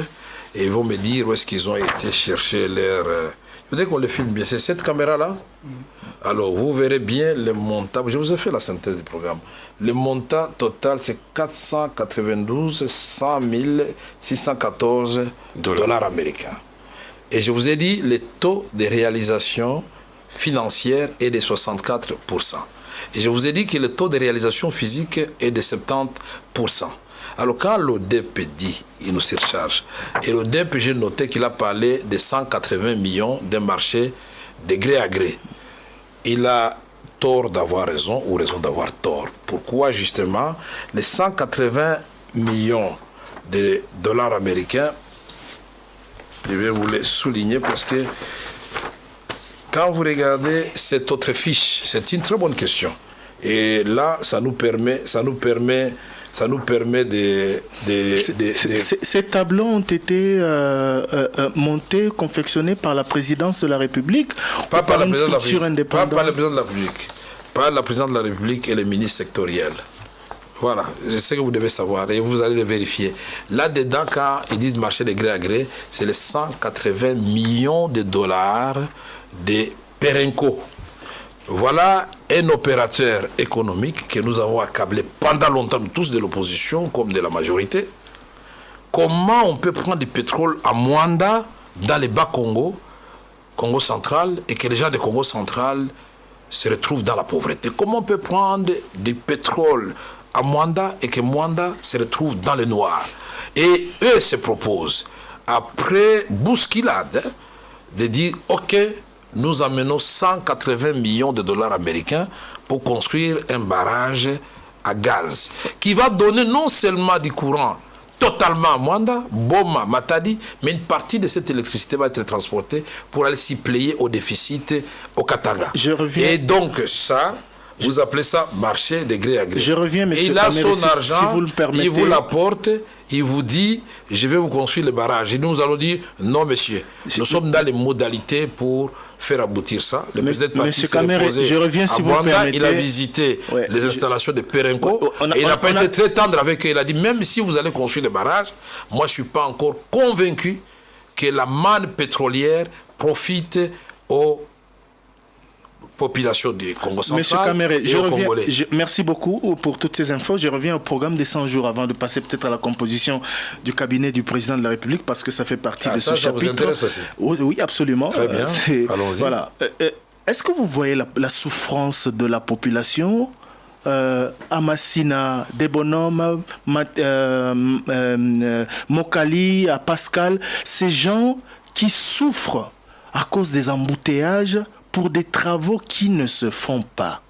et ils vont me dire où est-ce qu'ils ont été chercher leur... Vous voulez qu'on le filme bien? C'est cette caméra-là? Alors, vous verrez bien le montant. Je vous ai fait la synthèse du programme. Le montant total, c'est 492 100 614 dollars américains. Et je vous ai dit, le taux de réalisation financière est de 64%. Et je vous ai dit que le taux de réalisation physique est de 70%. Alors quand l'ODEP dit, il nous surcharge, et l'ODEP, j'ai noté qu'il a parlé de 180 millions d'un marché de gré à gré. Il a tort d'avoir raison ou raison d'avoir tort. Pourquoi justement les 180 millions de dollars américains, je vais vous les souligner parce que quand vous regardez cette autre fiche, c'est une très bonne question. Et là, ça nous permet de... Ces tableaux ont été montés, confectionnés par la présidence de la République, pas par une structure indépendante. Pas par le président de la République. Par la présidente de la République et les ministres sectoriels. Voilà, c'est ce que vous devez savoir et vous allez le vérifier. Là-dedans, quand ils disent marché de gré à gré, c'est les 180 millions de dollars de Perenco. Voilà un opérateur économique que nous avons accablé pendant longtemps, tous de l'opposition comme de la majorité. Comment on peut prendre du pétrole à Mwanda, dans les Bas-Congo, Congo central, et que les gens de Congo central se retrouvent dans la pauvreté? Comment on peut prendre du pétrole à Mwanda et que Mwanda se retrouve dans le noir? Et eux se proposent, après bousculade, de dire « Ok, nous amenons 180 millions de dollars américains pour construire un barrage à gaz qui va donner non seulement du courant totalement à Mwanda, Boma, Matadi, mais une partie de cette électricité va être transportée pour aller s'y plier au déficit au Katanga. Et donc ça... Vous appelez ça marché de gré à gré. Je reviens, monsieur. Il a son argent, si vous le permettez. Il vous l'apporte, il vous dit, je vais vous construire le barrage. Et nous allons dire, non monsieur, nous sommes dans les modalités pour faire aboutir ça. Le président de parti s'est reposé. Je reviens, si vous le permettez. Il a visité les installations de Perenco et il n'a pas été très tendre avec eux. Il a dit, même si vous allez construire le barrage, moi je ne suis pas encore convaincu que la manne pétrolière profite aux population du Congo Monsieur central Kamere, et aux Congolais. merci beaucoup pour toutes ces infos. Je reviens au programme des 100 jours avant de passer peut-être à la composition du cabinet du président de la République parce que ça fait partie de ce chapitre. Ça vous intéresse aussi? Oui, absolument. Très bien, allons-y. Voilà. Est-ce que vous voyez la souffrance de la population à Massina, des bonhommes, Mokali, à Pascal, ces gens qui souffrent à cause des embouteillages pour des travaux qui ne se font pas.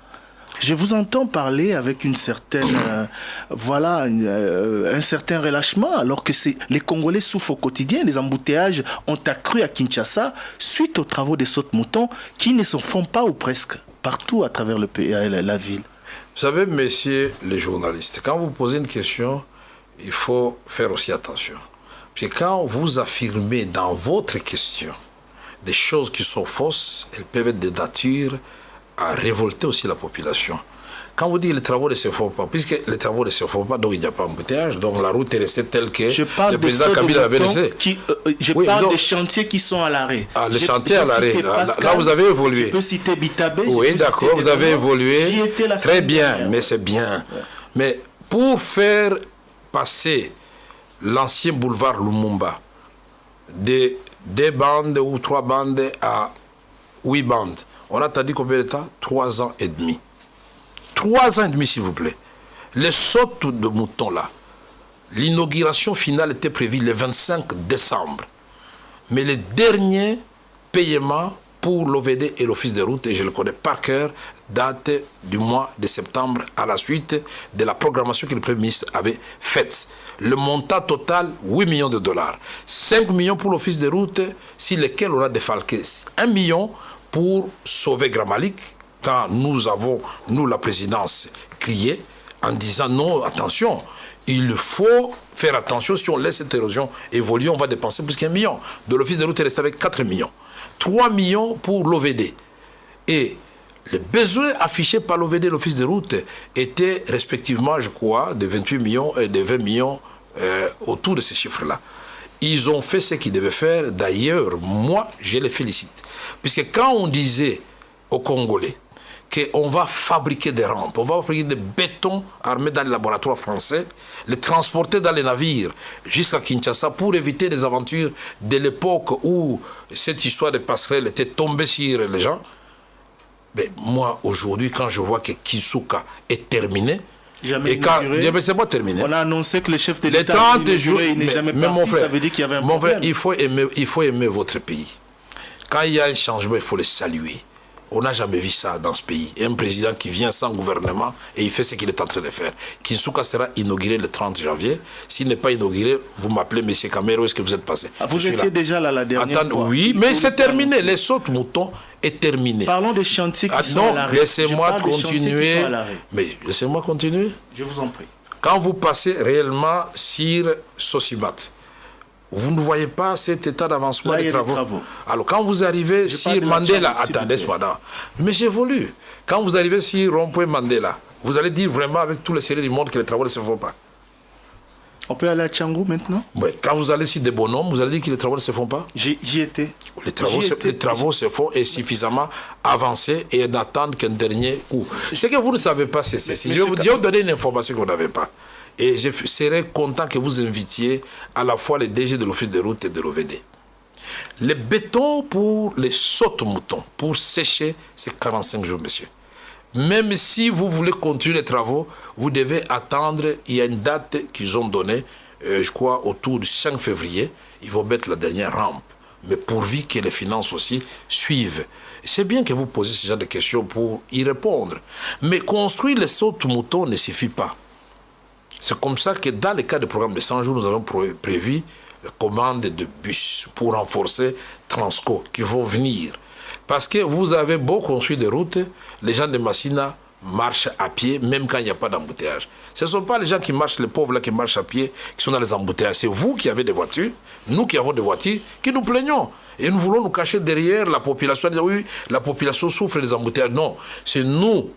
Je vous entends parler avec une certaine, un certain relâchement, alors que les Congolais souffrent au quotidien. Les embouteillages ont accru à Kinshasa suite aux travaux des sautes-moutons qui ne se font pas ou presque partout à travers le pays, la ville. Vous savez, messieurs les journalistes, quand vous posez une question, il faut faire aussi attention. Parce que quand vous affirmez dans votre question des choses qui sont fausses, elles peuvent être de nature à révolter aussi la population. Quand vous dites que les travaux ne se font pas, puisque les travaux ne se font pas, donc il n'y a pas d'embouteillage, donc la route est restée telle que le président Kabila avait laissé. Je parle des chantiers qui sont à l'arrêt. Ah, les chantiers à l'arrêt. Là, vous avez évolué. Je peux citer Bitabé. Oui, d'accord, vous avez évolué. Très bien, mais c'est bien. Ouais. Mais pour faire passer l'ancien boulevard Lumumba de 2 bandes ou 3 bandes à 8 bandes, on a attendu combien de temps? 3 ans et demi. 3 ans et demi, s'il vous plaît. Les sautes de moutons, là, l'inauguration finale était prévue le 25 décembre. Mais les derniers paiements pour l'OVD et l'Office de route, et je le connais par cœur, datent du mois de septembre à la suite de la programmation que le Premier ministre avait faite. Le montant total, 8 millions de dollars. 5 millions pour l'Office de route, sur lesquels on a défalqué 1 million pour sauver Gramalik, quand nous avons, nous, la présidence, crié en disant non, attention, il faut faire attention, si on laisse cette érosion évoluer, on va dépenser plus qu'1 million. De l'Office de route est resté avec 4 millions. 3 millions pour l'OVD. Et les besoins affichés par l'OVD et l'Office de route étaient respectivement, je crois, de 28 millions et de 20 millions autour de ces chiffres-là. Ils ont fait ce qu'ils devaient faire. D'ailleurs, moi, je les félicite. Puisque quand on disait aux Congolais qu'on va fabriquer des rampes, on va fabriquer des bétons armés dans les laboratoires français, les transporter dans les navires jusqu'à Kinshasa pour éviter des aventures de l'époque où cette histoire de passerelle était tombée sur les gens. Mais moi, aujourd'hui, quand je vois que Kinsuka est terminé, c'est pas terminé. On a annoncé que le chef de l'État n'est jamais parti, mon frère, ça veut dire qu'il y avait un problème. Frère, il faut aimer votre pays. Quand il y a un changement, il faut le saluer. On n'a jamais vu ça dans ce pays. Un président qui vient sans gouvernement et il fait ce qu'il est en train de faire. Kinsuka sera inauguré le 30 janvier. S'il n'est pas inauguré, vous m'appelez, M. Kamere, où est-ce que vous êtes passé? Vous étiez déjà là la dernière fois. Oui, mais c'est terminé. Les sautes moutons est terminé. Parlons des chantiers qui sont à l'arrêt. Laissez-moi continuer. Mais laissez-moi continuer. Je vous en prie. Quand vous passez réellement sur Sosimat, vous ne voyez pas cet état d'avancement des travaux. Alors, quand vous arrivez sur Mandela, attendez, mais j'évolue. Quand vous arrivez sur Rond-Point Mandela, vous allez dire vraiment avec tous les sérieux du monde que les travaux ne se font pas. On peut aller à Tchangou maintenant? Oui. Quand vous allez sur des bonhommes, vous allez dire que les travaux ne se font pas? J'y étais. Les travaux se font et suffisamment avancés et n'attendent qu'un dernier coup. Ce que vous ne savez pas, c'est ceci. Je vais vous donner une information que vous n'avez pas. Et je serais content que vous invitiez à la fois les DG de l'Office de route et de l'OVD. Les bétons pour les sautes-moutons, pour sécher, c'est 45 jours, monsieur. Même si vous voulez continuer les travaux, vous devez attendre, il y a une date qu'ils ont donnée, je crois autour du 5 février, ils vont mettre la dernière rampe. Mais pourvu que les finances aussi suivent. C'est bien que vous posiez ce genre de questions pour y répondre. Mais construire les sautes-moutons ne suffit pas. C'est comme ça que dans le cas du programme de 100 jours, nous avons prévu la commande de bus pour renforcer Transco qui vont venir. Parce que vous avez beau construire des routes, les gens de Massina marchent à pied, même quand il n'y a pas d'embouteillage. Ce ne sont pas les gens qui marchent, les pauvres là qui marchent à pied, qui sont dans les embouteillages. C'est vous qui avez des voitures, nous qui avons des voitures, qui nous plaignons. Et nous voulons nous cacher derrière la population, dire oui, la population souffre des embouteillages. Non, c'est nous,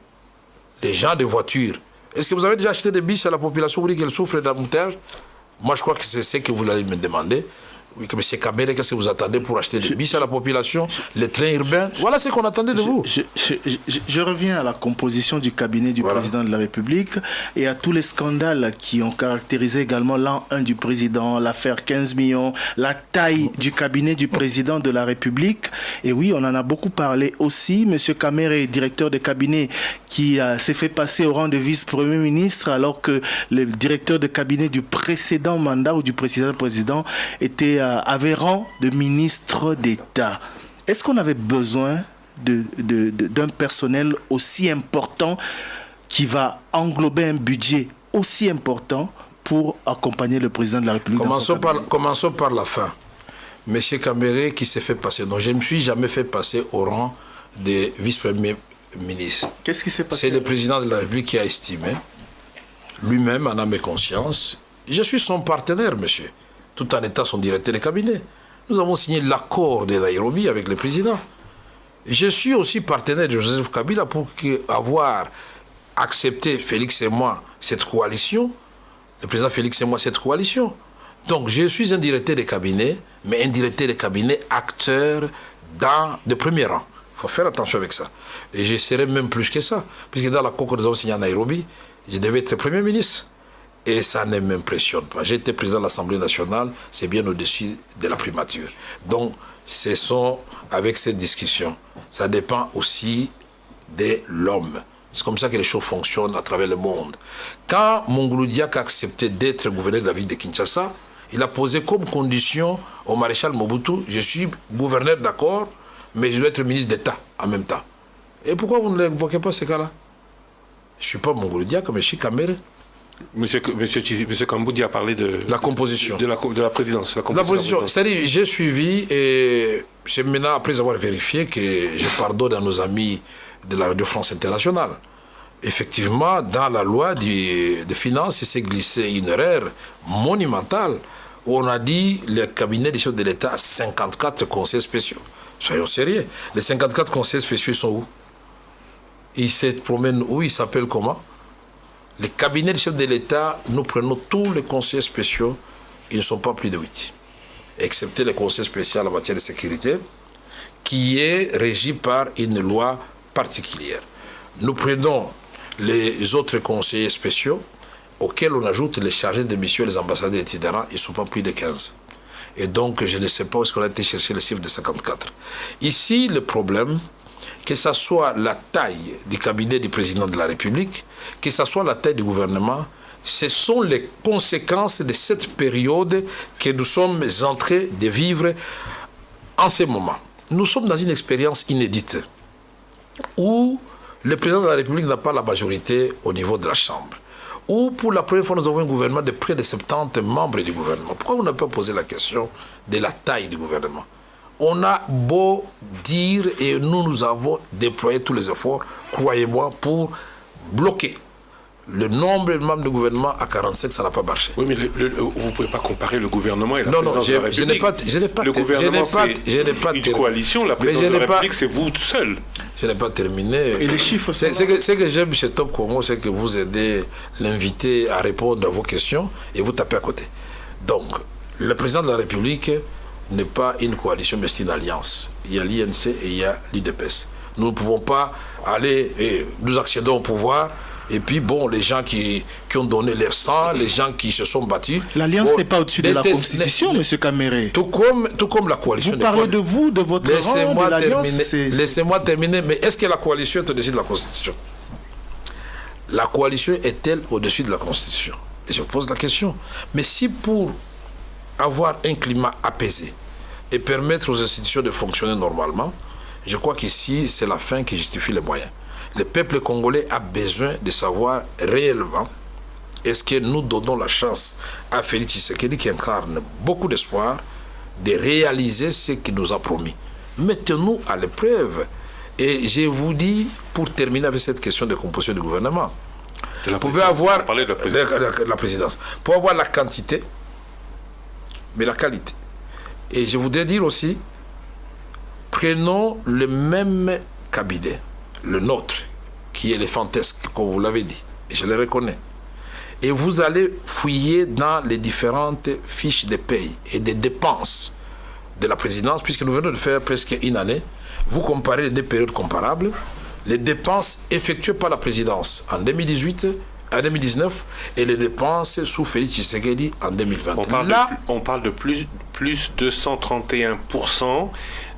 les gens des voitures. Est-ce que vous avez déjà acheté des bus à la population pour dire qu'elle souffre d'embouteillage? Moi, je crois que c'est ce que vous allez me demander. Oui, comme M. Kamere, qu'est-ce que vous attendez pour acheter des bus à la population, les trains urbains? Voilà ce qu'on attendait de vous. Je reviens à la composition du cabinet du président de la République et à tous les scandales qui ont caractérisé également l'an 1 du président, l'affaire 15 millions, la taille du cabinet du président de la République. Et oui, on en a beaucoup parlé aussi. M. Kamere, directeur de cabinet, qui s'est fait passer au rang de vice-premier ministre alors que le directeur de cabinet du précédent mandat ou du précédent avait rang de ministre d'État. Est-ce qu'on avait besoin d'un personnel aussi important qui va englober un budget aussi important pour accompagner le président de la République? Commençons par la fin. Monsieur Kamere qui s'est fait passer. Donc je ne me suis jamais fait passer au rang de vice-premier ministre. Qu'est-ce qui s'est passé? C'est le président de la République qui a estimé, lui-même en âme et conscience, je suis son partenaire, monsieur, tout en étant son directeur de cabinet. Nous avons signé l'accord de Nairobi avec le président. Je suis aussi partenaire de Joseph Kabila pour avoir accepté, Félix et moi, cette coalition, le président Félix et moi, cette coalition. Donc, je suis un directeur de cabinet, mais un directeur de cabinet acteur de premier rang. Il faut faire attention avec ça. Et je serai même plus que ça, puisque dans l'accord que nous avons signé à Nairobi, je devais être Premier ministre. Et ça ne m'impressionne pas. J'ai été président de l'Assemblée nationale, c'est bien au-dessus de la primature. Donc, ce sont avec cette discussion. Ça dépend aussi de l'homme. C'est comme ça que les choses fonctionnent à travers le monde. Quand Mongolo Diak a accepté d'être gouverneur de la ville de Kinshasa, il a posé comme condition au maréchal Mobutu, je suis gouverneur d'accord, mais je dois être ministre d'État en même temps. Et pourquoi vous ne l'évoquez pas ces cas-là? Je ne suis pas Mongolo Diak, mais je suis Kamere. Monsieur Kamboudi a parlé de la composition de la présidence. La position, c'est-à-dire j'ai suivi et c'est maintenant après avoir vérifié que je pardonne à nos amis de la Radio France Internationale. Effectivement, dans la loi des finances, il s'est glissé une erreur monumentale où on a dit le cabinet des chefs de l'État a 54 conseils spéciaux. Soyons sérieux. Les 54 conseils spéciaux sont où? Ils se promènent où? Ils s'appellent comment? Les cabinets des chefs de l'État, nous prenons tous les conseils spéciaux, ils ne sont pas plus de 8. Excepté les conseils spéciaux en matière de sécurité, qui est régi par une loi particulière. Nous prenons les autres conseillers spéciaux, auxquels on ajoute les chargés de mission et les ambassadeurs itinérants, ils ne sont pas plus de 15. Et donc, je ne sais pas où est-ce qu'on a été chercher le chiffre de 54. Ici, le problème, que ce soit la taille du cabinet du président de la République, que ce soit la taille du gouvernement, ce sont les conséquences de cette période que nous sommes en train de vivre en ce moment. Nous sommes dans une expérience inédite où le président de la République n'a pas la majorité au niveau de la Chambre, où pour la première fois nous avons un gouvernement de près de 70 membres du gouvernement. Pourquoi on n'a pas posé la question de la taille du gouvernement? On a beau dire, et nous avons déployé tous les efforts, croyez-moi, pour bloquer le nombre de membres du gouvernement à 45, ça n'a pas marché. Oui, mais vous ne pouvez pas comparer le gouvernement et la présidence de la République. Je n'ai pas le gouvernement, c'est une coalition, la présidence de la République, c'est vous tout seul. Je n'ai pas terminé. Et les chiffres, ce que j'aime chez Top Congo, c'est que vous aidez l'invité à répondre à vos questions et vous tapez à côté. Donc, le président de la République n'est pas une coalition, mais c'est une alliance. Il y a l'INC et il y a l'UDPS. Nous ne pouvons pas aller, et nous accédons au pouvoir, et puis bon, les gens qui ont donné leur sang, les gens qui se sont battus... L'alliance n'est pas au-dessus de la Constitution, M. Kamere. Tout comme la coalition... Vous parlez de vous, de votre rang, de l'alliance... Laissez-moi terminer, mais est-ce que la coalition est au-dessus de la Constitution? La coalition est-elle au-dessus de la Constitution? Et je pose la question. Mais si pour avoir un climat apaisé et permettre aux institutions de fonctionner normalement, je crois qu'ici, c'est la fin qui justifie les moyens. Le peuple congolais a besoin de savoir réellement est-ce que nous donnons la chance à Félix Tshisekedi, qui incarne beaucoup d'espoir, de réaliser ce qu'il nous a promis. Mettez-nous à l'épreuve. Et je vous dis, pour terminer avec cette question de composition du gouvernement, vous pouvez avoir la présidence. Pour avoir la quantité, mais la qualité. Et je voudrais dire aussi, prenons le même cabinet, le nôtre, qui est éléphantisque, comme vous l'avez dit, et je le reconnais. et vous allez fouiller dans les différentes fiches de paye et des dépenses de la présidence, puisque nous venons de faire presque une année, vous comparez les deux périodes comparables, les dépenses effectuées par la présidence en 2018, en 2019, et les dépenses sous Félix Tshisekedi en 2020. On parle de plus 231%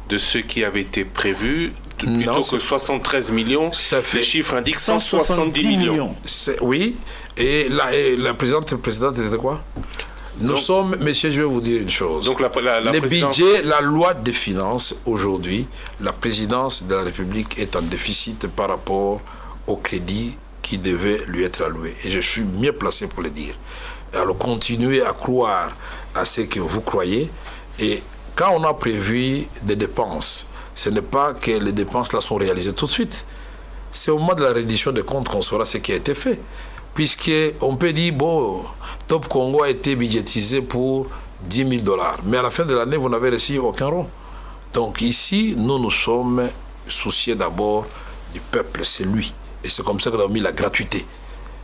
de ce qui avait été prévu, plutôt que 73 millions. Les chiffres indiquent 170 millions. Oui, et la présidente était quoi? Nous sommes, messieurs, je vais vous dire une chose. Donc les budgets, la loi des finances, aujourd'hui, la présidence de la République est en déficit par rapport au crédit qui devait lui être alloué. Et je suis mieux placé pour le dire. Alors continuez à croire à ce que vous croyez. Et quand on a prévu des dépenses, ce n'est pas que les dépenses là sont réalisées tout de suite. C'est au moment de la reddition des comptes qu'on saura ce qui a été fait. Puisqu'on peut dire, bon, Top Congo a été budgétisé pour 10 000 $. Mais à la fin de l'année, vous n'avez reçu aucun rond. Donc ici, nous sommes souciés d'abord du peuple, c'est lui. Et c'est comme ça qu'on a mis la gratuité.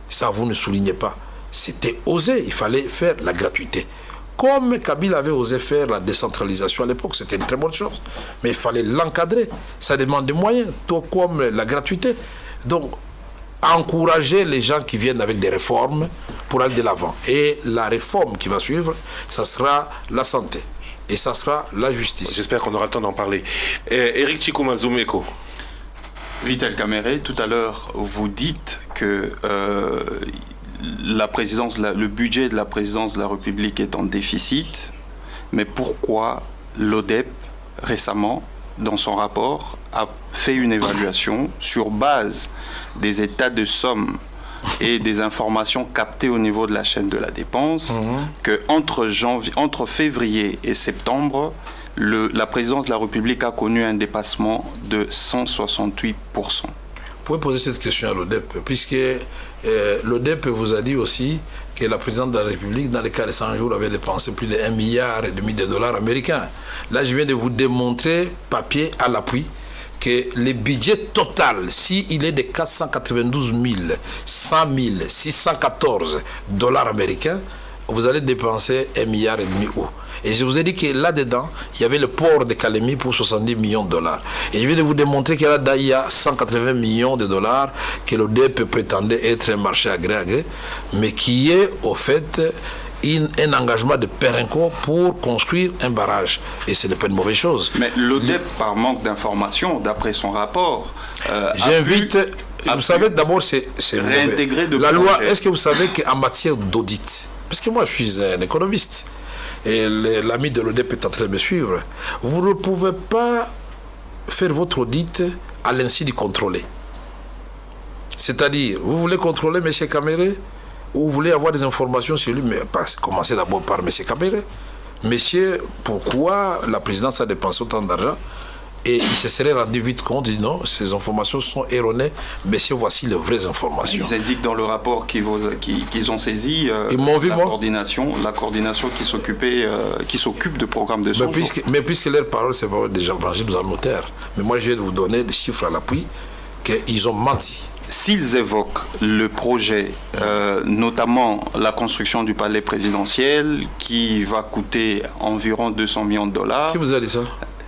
Ça, vous ne soulignez pas. C'était osé, il fallait faire la gratuité. Comme Kabila avait osé faire la décentralisation à l'époque, c'était une très bonne chose. Mais il fallait l'encadrer. Ça demande des moyens, tout comme la gratuité. Donc, encourager les gens qui viennent avec des réformes pour aller de l'avant. Et la réforme qui va suivre, ça sera la santé. Et ça sera la justice. J'espère qu'on aura le temps d'en parler. Éric Chikuma Zoumeko. Vital Kamere, tout à l'heure, vous dites que le budget de la présidence de la République est en déficit. Mais pourquoi l'ODEP, récemment, dans son rapport, a fait une évaluation sur base des états de somme et des informations captées au niveau de la chaîne de la dépense, que entre février et septembre, la présidence de la République a connu un dépassement de 168%. Vous pouvez poser cette question à l'ODEP, puisque l'ODEP vous a dit aussi que la présidente de la République, dans les cas de 100 jours, avait dépensé plus de 1,5 milliard de dollars américains. Là, je viens de vous démontrer, papier à l'appui, que le budget total, s'il est de 492 100 614 dollars américains, vous allez dépenser 1,5 milliard euro. Et je vous ai dit que là-dedans, il y avait le port de Kalemi pour 70 millions de dollars. Et je viens de vous démontrer qu'il y a 180 millions de dollars que l'ODEP prétendait être un marché à gré, mais qui est au fait un engagement de Perenco pour construire un barrage. Et ce n'est pas une mauvaise chose. Mais l'ODEP, par manque d'informations, d'après son rapport, j'invite... Vous savez, d'abord, c'est réintégré de la loi. Est-ce que vous savez qu'en matière d'audit, parce que moi, je suis un économiste, et l'ami de l'ODEP est en train de me suivre, vous ne pouvez pas faire votre audit à l'insu du contrôlé. C'est-à-dire, vous voulez contrôler M. Kamere, ou vous voulez avoir des informations sur lui, mais commencez d'abord par M. Kamere. Monsieur, pourquoi la présidence a dépensé autant d'argent? Et il se serait rendu vite compte, il dit non, ces informations sont erronées, messieurs, voici les vraies informations. Ils indiquent dans le rapport qu'ils ont saisi la coordination qui s'occupe de programmes de soins. Mais puisque leur parole, c'est pas des gens tangibles en notaire. Mais moi, je vais vous donner des chiffres à l'appui qu'ils ont menti. S'ils évoquent le projet, notamment la construction du palais présidentiel, qui va coûter environ 200 millions de dollars. Qui vous a dit ça?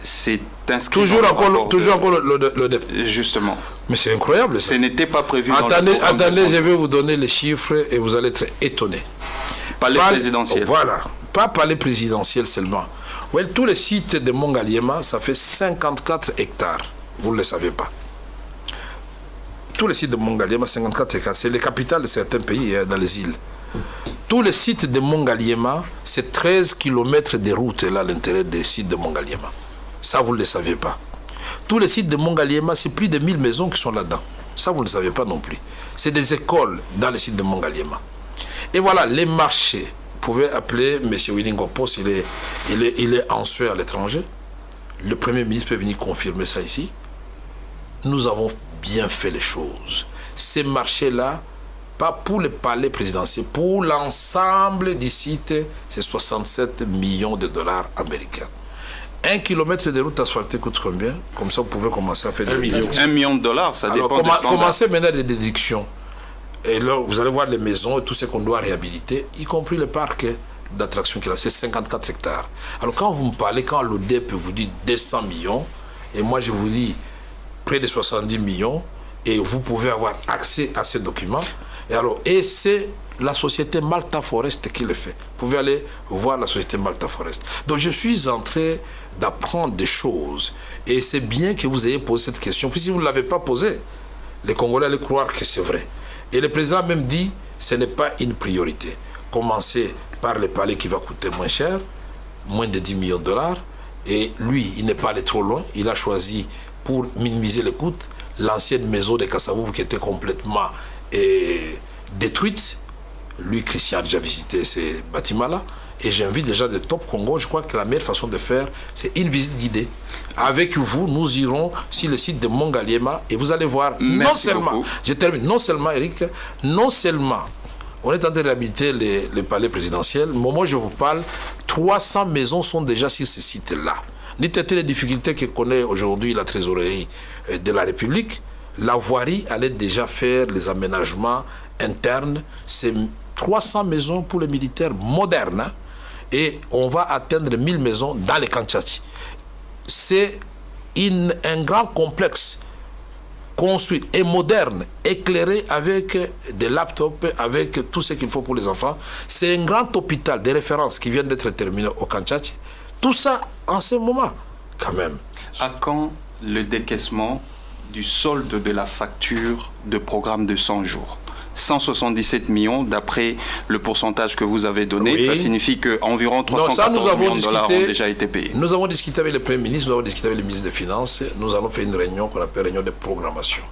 C'est inscrit toujours encore le DEP. Justement. Mais c'est incroyable ça. Ce n'était pas prévu attendez, je vais vous donner les chiffres et vous allez être étonnés. Palais présidentiel. Voilà. Pas palais présidentiel seulement. Ouais, tous les sites de Mongaliema, ça fait 54 hectares. Vous ne le savez pas. Tous les sites de Mongaliema, 54 hectares. C'est les capitales de certains pays dans les îles. Tous les sites de Mongaliema, c'est 13 km de route là, à l'intérieur des sites de Mongaliema. Ça, vous ne le savez pas. Tous les sites de Mongaliema, c'est plus de 1000 maisons qui sont là-dedans. Ça, vous ne le savez pas non plus. C'est des écoles dans les sites de Mongaliema. Et voilà, les marchés. Vous pouvez appeler M. Willingopos, il est en Suède à l'étranger. Le Premier ministre peut venir confirmer ça ici. Nous avons bien fait les choses. Ces marchés-là, pas pour le palais présidentiel, pour l'ensemble du site, c'est 67 millions de dollars américains. 1 kilomètre de route asphaltée coûte combien? Comme ça, vous pouvez commencer à faire des déductions. 1 million de dollars, ça dépend des standards. Commencez maintenant des déductions. Et là, vous allez voir les maisons et tout ce qu'on doit réhabiliter, y compris le parc d'attractions qu'il a, c'est 54 hectares. Alors quand vous me parlez, quand l'ODEP vous dit 200 millions, et moi je vous dis près de 70 millions, et vous pouvez avoir accès à ces documents, et c'est la société Malta Forest qui le fait. Vous pouvez aller voir la société Malta Forest. Donc je suis en train d'apprendre des choses, et c'est bien que vous ayez posé cette question, puis si vous ne l'avez pas posée, les Congolais allaient croire que c'est vrai. Et le président a même dit, ce n'est pas une priorité. Commencez par le palais qui va coûter moins cher, moins de 10 millions de dollars, et lui, il n'est pas allé trop loin, il a choisi, pour minimiser les coûts, l'ancienne maison de Kasavubu qui était complètement détruite. Lui, Christian a déjà visité ces bâtiments-là, et j'invite les gens de Top Congo. Je crois que la meilleure façon de faire, c'est une visite guidée. Avec vous, nous irons sur le site de Mongaliema et vous allez voir, Merci beaucoup. Je termine, non seulement, Eric, non seulement, on est en train de réhabiliter le palais présidentiel, mais moi je vous parle, 300 maisons sont déjà sur ce site-là. Dites les difficultés que connaît aujourd'hui la trésorerie de la République, la voirie allait déjà faire les aménagements internes. C'est 300 maisons pour les militaires modernes, hein, et on va atteindre 1000 maisons dans les Kanchati. C'est un grand complexe construit et moderne, éclairé avec des laptops, avec tout ce qu'il faut pour les enfants. C'est un grand hôpital de référence qui vient d'être terminé au Kanchati. Tout ça en ce moment, quand même. À quand le décaissement du solde de la facture de programme de 100 jours ? 177 millions, d'après le pourcentage que vous avez donné, oui. Ça signifie qu'environ 314 millions de dollars ont déjà été payés. Nous avons discuté avec le Premier ministre, nous avons discuté avec le ministre des Finances, nous allons faire une réunion qu'on appelle réunion de programmation.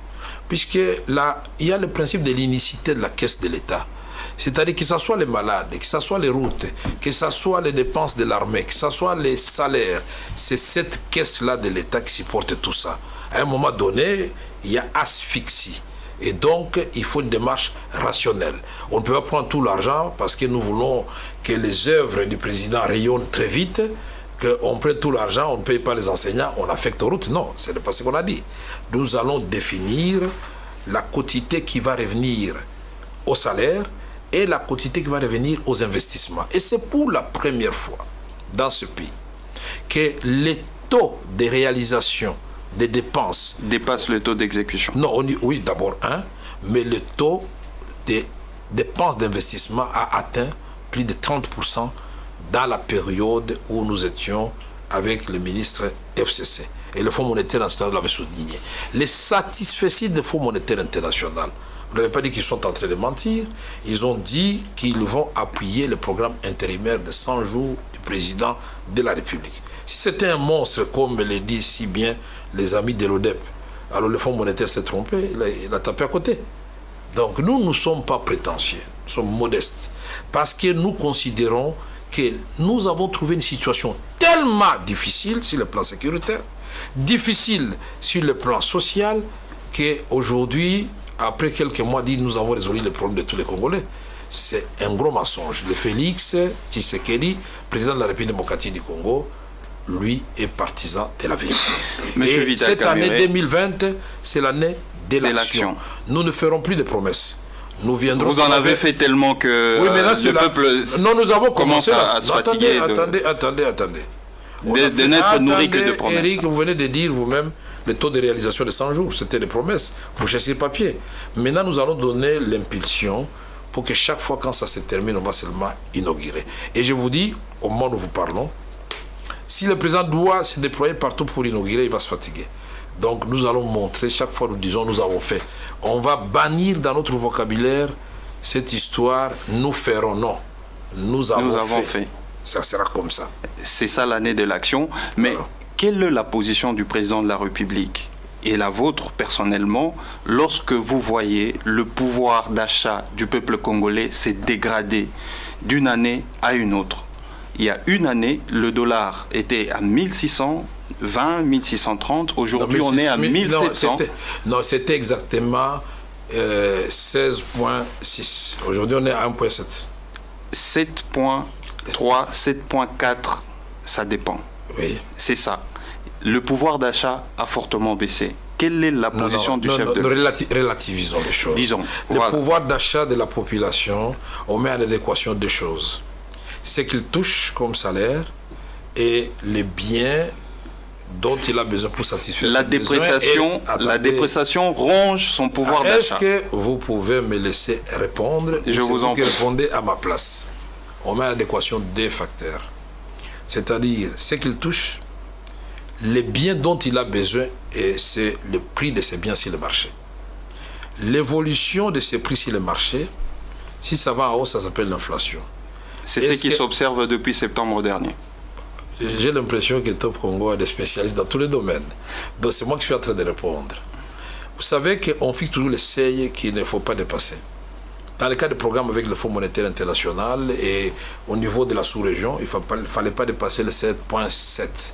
Puisque là, il y a le principe de l'unicité de la caisse de l'État. C'est-à-dire que ce soit les malades, que ce soit les routes, que ce soit les dépenses de l'armée, que ce soit les salaires, c'est cette caisse-là de l'État qui supporte tout ça. À un moment donné, il y a asphyxie. Et donc, il faut une démarche rationnelle. On ne peut pas prendre tout l'argent parce que nous voulons que les œuvres du président rayonnent très vite, qu'on prenne tout l'argent, on ne paye pas les enseignants, on affecte aux routes. Non, ce n'est pas ce qu'on a dit. Nous allons définir la quotité qui va revenir au salaire et la quotité qui va revenir aux investissements. Et c'est pour la première fois dans ce pays que les taux de réalisation des dépenses dépasse le taux d'exécution. Non, oui, d'abord mais le taux des dépenses d'investissement a atteint plus de 30% dans la période où nous étions avec le ministre FCC. Et le Fonds monétaire international l'avait souligné. Les satisfaits du Fonds monétaire international, vous n'avez pas dit qu'ils sont en train de mentir, ils ont dit qu'ils vont appuyer le programme intérimaire de 100 jours du président de la République. Si c'était un monstre, comme le dit si bien les amis de l'ODEP, alors le Fonds monétaire s'est trompé, il a tapé à côté. Donc nous ne sommes pas prétentieux, nous sommes modestes, parce que nous considérons que nous avons trouvé une situation tellement difficile sur le plan sécuritaire, difficile sur le plan social, qu'aujourd'hui, après quelques mois, nous avons résolu le problème de tous les Congolais. C'est un gros mensonge. Le Félix Tshisekedi, président de la République démocratique du Congo, lui est partisan de la vérité. Et cette année 2020, c'est l'année de l'action. Nous ne ferons plus de promesses. Nous viendrons. Vous en avez fait tellement que oui, mais là, le peuple nous avons commence à se fatiguer. Attendez. De n'être nourri que de promesses. Eric, vous venez de dire vous-même le taux de réalisation de 100 jours. C'était des promesses. Vous cherchez le papier. Maintenant, nous allons donner l'impulsion pour que chaque fois quand ça se termine, on va seulement inaugurer. Et je vous dis, au moment où nous vous parlons, si le président doit se déployer partout pour inaugurer, il va se fatiguer. Donc nous allons montrer, chaque fois nous disons nous avons fait. On va bannir dans notre vocabulaire cette histoire, nous ferons, non. Nous avons fait. Ça sera comme ça. C'est ça l'année de l'action. Mais alors, quelle est la position du président de la République et la vôtre personnellement lorsque vous voyez le pouvoir d'achat du peuple congolais s'est dégradé d'une année à une autre? Il y a une année, le dollar était à 1620, 1630. Aujourd'hui, on est à 1700. Non, c'était exactement 16,6. Aujourd'hui, on est à 1,7. 7,3, 7,4, ça dépend. Oui. C'est ça. Le pouvoir d'achat a fortement baissé. Quelle est la position du chef de l'État? Relativisons les choses. Disons. Le Voilà. pouvoir d'achat de la population, on met en adéquation deux choses. C'est qu'il touche comme salaire et les biens dont il a besoin pour satisfaire La ses besoins. dépréciation, la dépréciation ronge son pouvoir d'achat. Est-ce que vous pouvez me laisser répondre? Je vous en prie. Répondez à ma place. On met en adéquation deux facteurs. C'est-à-dire ce qu'il touche, les biens dont il a besoin, et c'est le prix de ces biens sur le marché. L'évolution de ces prix sur le marché, si ça va en haut, ça s'appelle l'inflation. C'est ce qui s'observe depuis septembre dernier. J'ai l'impression que Top Congo a des spécialistes dans tous les domaines. Donc c'est moi qui suis en train de répondre. Vous savez qu'on fixe toujours les seuils qu'il ne faut pas dépasser. Dans le cas du programme avec le Fonds monétaire international et au niveau de la sous-région, il ne fallait pas dépasser le 7,7.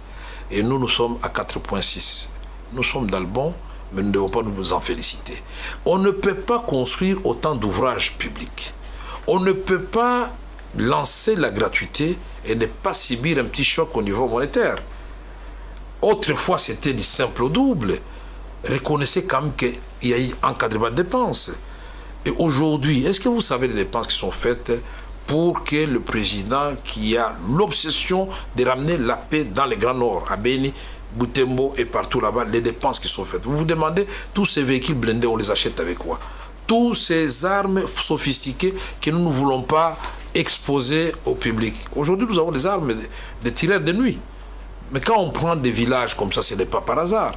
Et nous sommes à 4,6. Nous sommes dans le bon, mais nous ne devons pas nous en féliciter. On ne peut pas construire autant d'ouvrages publics. On ne peut pas lancer la gratuité et ne pas subir un petit choc au niveau monétaire. Autrefois, c'était du simple au double. Reconnaissez quand même qu'il y a eu un encadrement de dépenses. Et aujourd'hui, est-ce que vous savez les dépenses qui sont faites pour que le président qui a l'obsession de ramener la paix dans le Grand Nord, à Beni, Butembo et partout là-bas, les dépenses qui sont faites? Vous vous demandez, tous ces véhicules blindés, on les achète avec quoi? Toutes ces armes sophistiquées que nous ne voulons pas exposer au public. Aujourd'hui, nous avons des armes, des tireurs de nuit. Mais quand on prend des villages comme ça, ce n'est pas par hasard.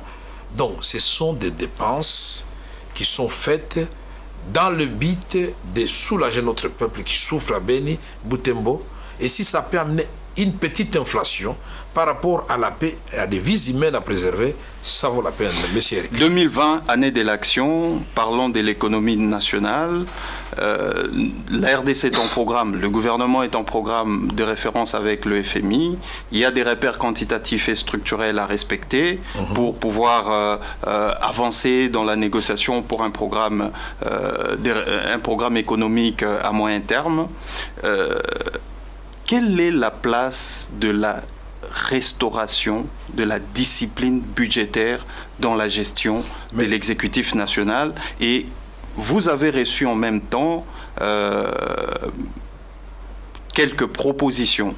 Donc, ce sont des dépenses qui sont faites dans le but de soulager notre peuple qui souffre à Beni, Butembo. Et si ça peut amener une petite inflation par rapport à la paix et à des vies humaines à préserver, ça vaut la peine, monsieur Eric. 2020, année de l'action, parlons de l'économie nationale. La RDC est en programme, le gouvernement est en programme de référence avec le FMI. Il y a des repères quantitatifs et structurels à respecter pour pouvoir avancer dans la négociation pour un programme économique à moyen terme. Quelle est la place de la restauration de la discipline budgétaire dans la gestion de l'exécutif national? Et vous avez reçu en même temps quelques propositions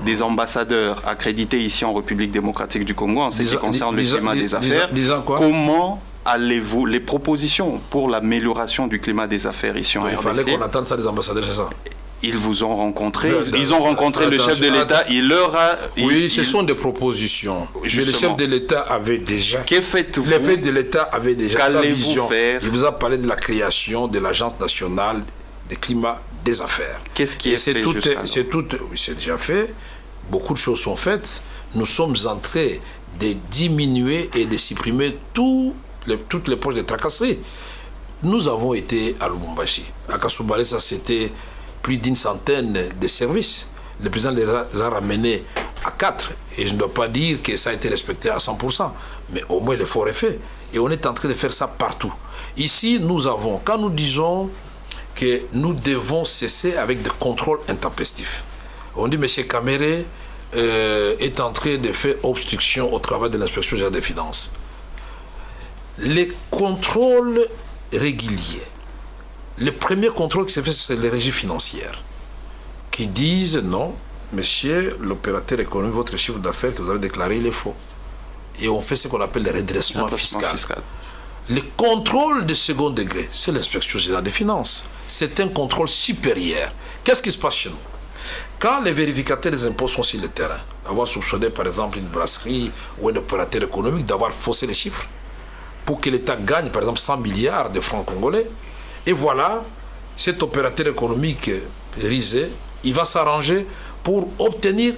des ambassadeurs accrédités ici en République démocratique du Congo en ce qui concerne le climat des affaires. Comment allez-vous, les propositions pour l'amélioration du climat des affaires ici en RDC? Il fallait qu'on attende ça des ambassadeurs, c'est ça? Ils vous ont rencontré, ils ont rencontré le chef de l'État, il leur a... Oui, ce sont des propositions. Mais le chef de l'État avait déjà... Que faites-vous? Le chef de l'État avait déjà sa vision. Faire? Il vous a parlé de la création de l'Agence nationale du climat des affaires. Qu'est-ce qui est fait c'est déjà fait. Beaucoup de choses sont faites. Nous sommes en train de diminuer et de supprimer toutes les poches de tracasserie. Nous avons été à Lubumbashi. À Kasumbalé, ça c'était plus d'une centaine de services. Le président les a ramenés à 4. Et je ne dois pas dire que ça a été respecté à 100%. Mais au moins l'effort est fait. Et on est en train de faire ça partout. Ici, nous avons, quand nous disons que nous devons cesser avec des contrôles intempestifs. On dit, M. Kamere est en train de faire obstruction au travail de l'inspection générale des finances. Les contrôles réguliers, le premier contrôle qui s'est fait, c'est les régies financières qui disent non, monsieur l'opérateur économique, votre chiffre d'affaires que vous avez déclaré, il est faux. Et on fait ce qu'on appelle le redressement fiscal. Le contrôle de second degré, c'est l'inspection générale des finances. C'est un contrôle supérieur. Qu'est-ce qui se passe chez nous? Quand les vérificateurs des impôts sont sur le terrain, avoir soupçonné par exemple une brasserie ou un opérateur économique d'avoir faussé les chiffres pour que l'État gagne par exemple 100 milliards de francs congolais, et voilà, cet opérateur économique risé, il va s'arranger pour obtenir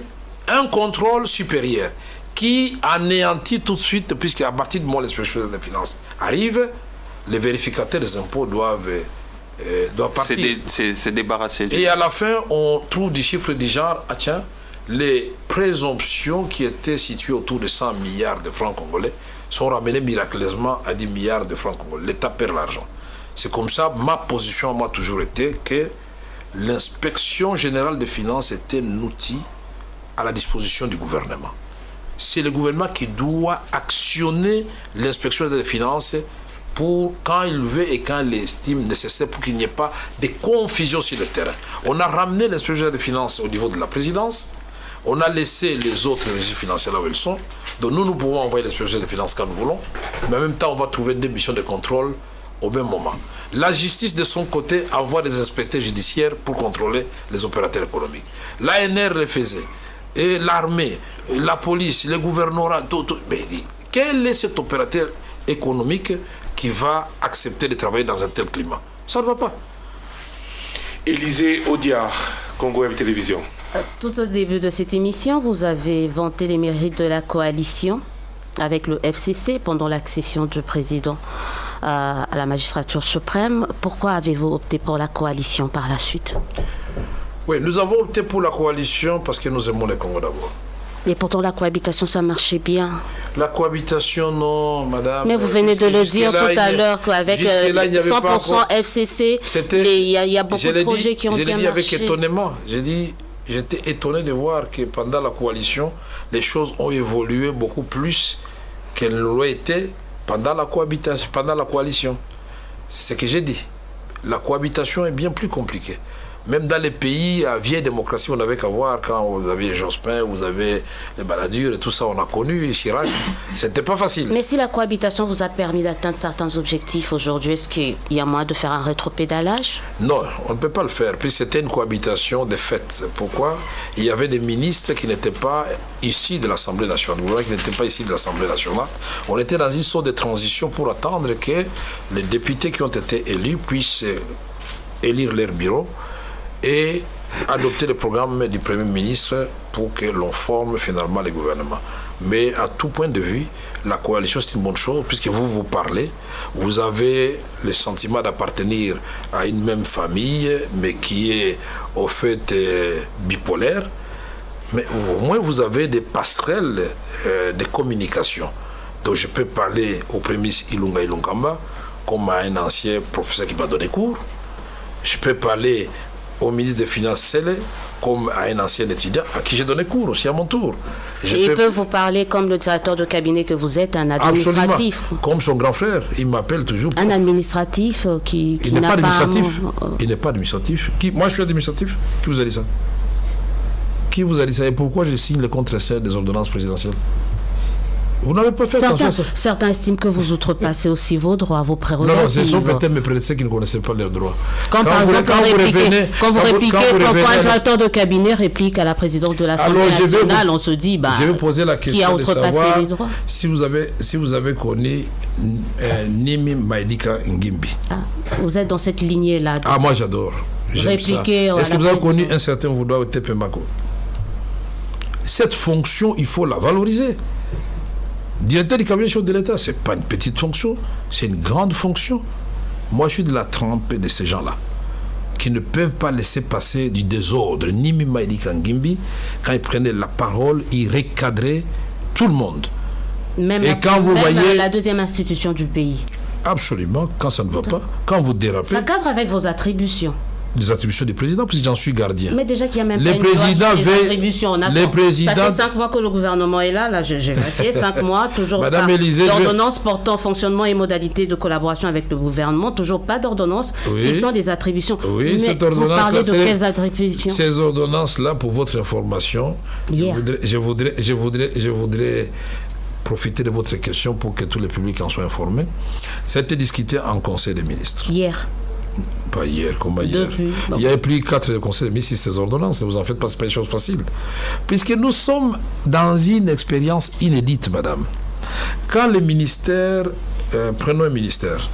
un contrôle supérieur qui anéantit tout de suite, puisqu'à partir du moment où l'inspection des finances arrive, les vérificateurs des impôts doivent partir. C'est débarrassé. Et à la fin, on trouve des chiffres du genre, ah tiens, les présomptions qui étaient situées autour de 100 milliards de francs congolais sont ramenées miraculeusement à 10 milliards de francs congolais. L'État perd l'argent. C'est comme ça, ma position a toujours été que l'inspection générale des finances était un outil à la disposition du gouvernement. c'est le gouvernement qui doit actionner l'inspection des finances pour quand il veut et quand il estime nécessaire pour qu'il n'y ait pas de confusion sur le terrain. On a ramené l'inspection des finances au niveau de la présidence, on a laissé les autres régies financières là où elles sont, donc nous pouvons envoyer l'inspection des finances quand nous voulons, mais en même temps on va trouver des missions de contrôle au même moment. La justice de son côté envoie des inspecteurs judiciaires pour contrôler les opérateurs économiques. L'ANR le faisait, et l'armée, la police, le gouvernorat, tout. Mais quel est cet opérateur économique qui va accepter de travailler dans un tel climat? Ça ne va pas. Élisée Audiard, Congo Web Télévision. Tout au début de cette émission, vous avez vanté les mérites de la coalition avec le FCC pendant l'accession du président à la magistrature suprême. Pourquoi avez-vous opté pour la coalition par la suite? Oui, nous avons opté pour la coalition parce que nous aimons le Congo d'abord. Et pourtant la cohabitation, ça marchait bien. La cohabitation, non, madame. Mais vous venez de le dire tout à l'heure qu'avec 100% FCC, il y a beaucoup de projets qui ont bien marché. Je l'ai dit avec étonnement. J'étais étonné de voir que pendant la coalition, les choses ont évolué beaucoup plus qu'elles l'ont été pendant la cohabitation, pendant la coalition. C'est ce que j'ai dit. La cohabitation est bien plus compliquée. Même dans les pays à vieille démocratie, on n'avait qu'à voir quand vous avez Jospin, vous avez les Balladur et tout ça, on a connu Chirac. C'était pas facile. Mais si la cohabitation vous a permis d'atteindre certains objectifs aujourd'hui, est-ce qu'il y a moyen de faire un rétropédalage? Non, on ne peut pas le faire. Puis c'était une cohabitation de fait. Pourquoi? Il y avait des ministres qui n'étaient pas issus de l'Assemblée nationale, qui n'étaient pas issus de l'Assemblée nationale. On était dans une sorte de transition pour attendre que les députés qui ont été élus puissent élire leur bureau et adopter le programme du Premier ministre pour que l'on forme finalement le gouvernement. Mais à tout point de vue, la coalition c'est une bonne chose puisque vous parlez, vous avez le sentiment d'appartenir à une même famille mais qui est au fait bipolaire, mais au moins vous avez des passerelles de communication. Donc je peux parler au Premier ministre Ilunga Ilunkamba comme à un ancien professeur qui m'a donné cours, je peux parler au ministre des Finances Sele, comme à un ancien étudiant à qui j'ai donné cours aussi à mon tour. Il peut vous parler comme le directeur de cabinet que vous êtes, un administratif. Absolument. Comme son grand frère, il m'appelle toujours. Un administratif qui il n'est pas administratif. Il n'est pas administratif. Moi, je suis administratif. Qui vous a dit ça? Qui vous a dit ça? Et pourquoi je signe le contre-essai des ordonnances présidentielles? Vous n'avez pas fait attention à ça. Certains estiment que vous outrepassez aussi vos droits, vos prérogatives. Non, ce sont peut-être mes prédécesseurs qui ne connaissaient pas leurs droits. Quand vous répliquez, quand un directeur de cabinet réplique à la présidente de l'Assemblée nationale, on se dit, je vais poser la question qui a outrepassé les droits? Si vous avez connu Nimi Maïdika Ngimbi. Vous êtes dans cette lignée-là. Ah, moi j'adore. Répliquer. Est-ce que vous avez connu un certain Voudoua au Tepemako? Cette fonction, il faut la valoriser. Directeur du cabinet de l'État, ce n'est pas une petite fonction, c'est une grande fonction. Moi, je suis de la trempe de ces gens-là, qui ne peuvent pas laisser passer du désordre. Nimi Maïdika Ngimbi, quand il prenait la parole, il recadrait tout le monde. Même la deuxième institution du pays. Absolument, quand ça ne va pas, quand vous dérapez. Ça cadre avec vos attributions. Des attributions du président, parce que j'en suis gardien. Mais déjà qu'il y a même les pas présidents une loi sur les attributions. Ça fait 5 mois que le gouvernement est là j'ai vérifié, 5 mois, toujours Madame pas d'ordonnance portant fonctionnement et modalités de collaboration avec le gouvernement, toujours pas d'ordonnance, qui sont des attributions. Oui, mais cette ordonnance, vous parlez de quelles attributions? Ces ordonnances-là, pour votre information, je voudrais profiter de votre question pour que tous les publics en soient informés. Ça a été discuté en Conseil des ministres. Hier. Pas hier, comme hier. Il y a plus 4 conseils de ministres, ces ordonnances. Ne vous en faites pas, ce n'est pas une chose facile. Puisque nous sommes dans une expérience inédite, madame. Quand les ministères, prenons un ministère,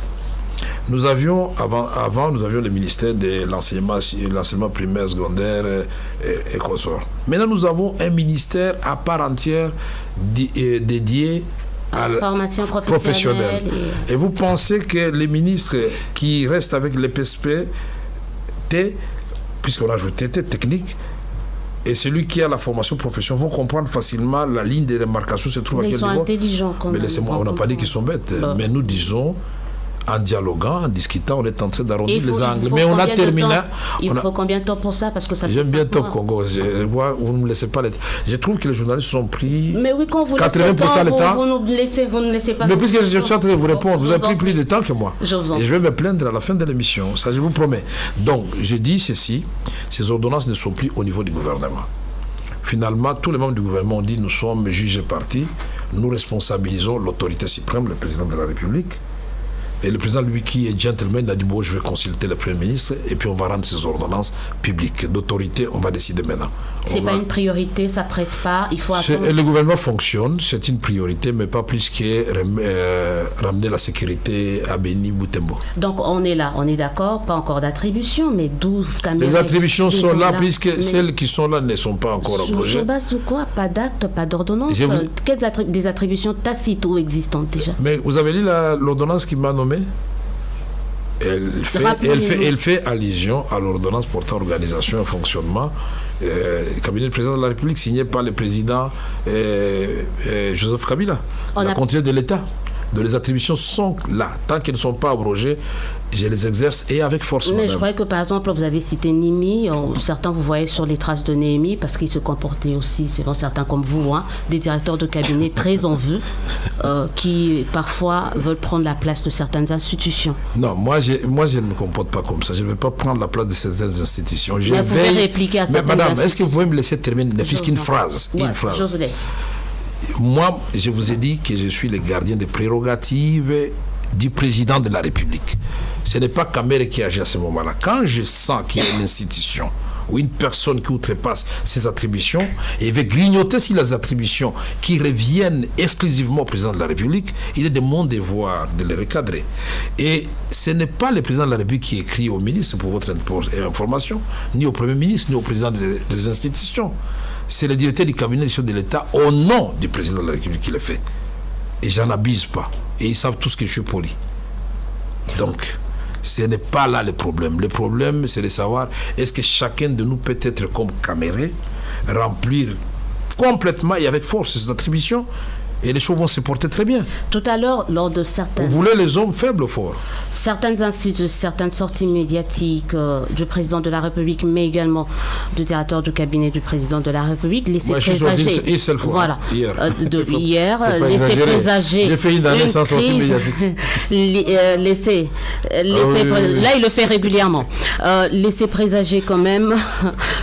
nous avions, avant nous avions le ministère de l'enseignement primaire, secondaire et consorts. Maintenant, nous avons un ministère à part entière dédié à la formation professionnelle. Et vous pensez que les ministres qui restent avec les PSP, puisqu'on a ajouté technique, et celui qui a la formation professionnelle vont comprendre facilement la ligne de démarcation se trouve à quel niveau. Ils sont intelligents quand même. Mais laissez-moi, on n'a pas dit qu'ils sont bêtes, mais nous disons En dialoguant, en discutant, on est en train d'arrondir les angles. Mais on a terminé. Il faut combien de temps pour ça? Parce que ça J'aime bien Top Congo. Vous ne me laissez pas. Je trouve que les journalistes sont pris. Mais oui, quand vous 80% le temps. Vous ne laissez pas. Mais puisque je suis en train de vous répondre, vous avez pris plus de temps que moi. Et je vais me plaindre à la fin de l'émission. Ça, je vous promets. Donc, je dis ceci, ces ordonnances ne sont plus au niveau du gouvernement. Finalement, tous les membres du gouvernement ont dit nous sommes juges et partis, nous responsabilisons l'autorité suprême, le président de la République. Et le président, lui qui est gentleman, a dit bon, je vais consulter le Premier ministre et puis on va rendre ces ordonnances publiques. D'autorité, on va décider maintenant. C'est pas une priorité, ça presse pas, il faut attendre. Le gouvernement fonctionne, c'est une priorité, mais pas plus que ramener la sécurité à Béni Boutembo. Donc on est là, on est d'accord, pas encore d'attribution, mais 12 caméras. Les attributions sont là, puisque celles qui sont là ne sont pas encore abrogées. Sur base de quoi? Pas d'acte, pas d'ordonnance? Des attributions tacites ou existantes déjà? Mais vous avez lu l'ordonnance qui m'a nommé? Elle fait allusion à l'ordonnance portant organisation et fonctionnement du cabinet du président de la République signé par le président Joseph Kabila, la continuité de l'État. Donc les attributions sont là. Tant qu'elles ne sont pas abrogées, je les exerce et avec force. Mais je crois que par exemple, vous avez cité Nimi, certains vous voyez sur les traces de Néhémie parce qu'il se comportait aussi, selon certains comme vous, des directeurs de cabinet très en vue qui parfois veulent prendre la place de certaines institutions. Non, moi je ne me comporte pas comme ça. Je ne vais pas prendre la place de certaines institutions. Je mais vous pouvez répliquer à certaines madame, est-ce que vous pouvez me laisser terminer ne fût-ce qu'une phrase? Ouais, je vous laisse. Moi, je vous ai dit que je suis le gardien des prérogatives du président de la République. Ce n'est pas Kamere qui agit à ce moment-là. Quand je sens qu'il y a une institution ou une personne qui outrepasse ses attributions et veut grignoter si les attributions qui reviennent exclusivement au président de la République, il est de mon devoir de les recadrer. Et ce n'est pas le président de la République qui écrit au ministre pour votre information, ni au Premier ministre, ni au président des institutions. C'est le directeur du cabinet de l'État au nom du président de la République qui le fait. Et j'en abuse pas. Et ils savent tous que je suis poli. Donc, ce n'est pas là le problème. Le problème, c'est de savoir est-ce que chacun de nous peut être comme Kamere, remplir complètement et avec force ses attributions, et les choses vont se porter très bien. Tout à l'heure, lors de certaines... Vous voulez les hommes faibles ou forts? Certaines sorties médiatiques du président de la République, mais également du directeur du cabinet du président de la République, laissaient présager... Une seule fois, voilà, hier. Laisser présager... J'ai fait une année sans sortie médiatique. Là, il le fait régulièrement. Laisser présager quand même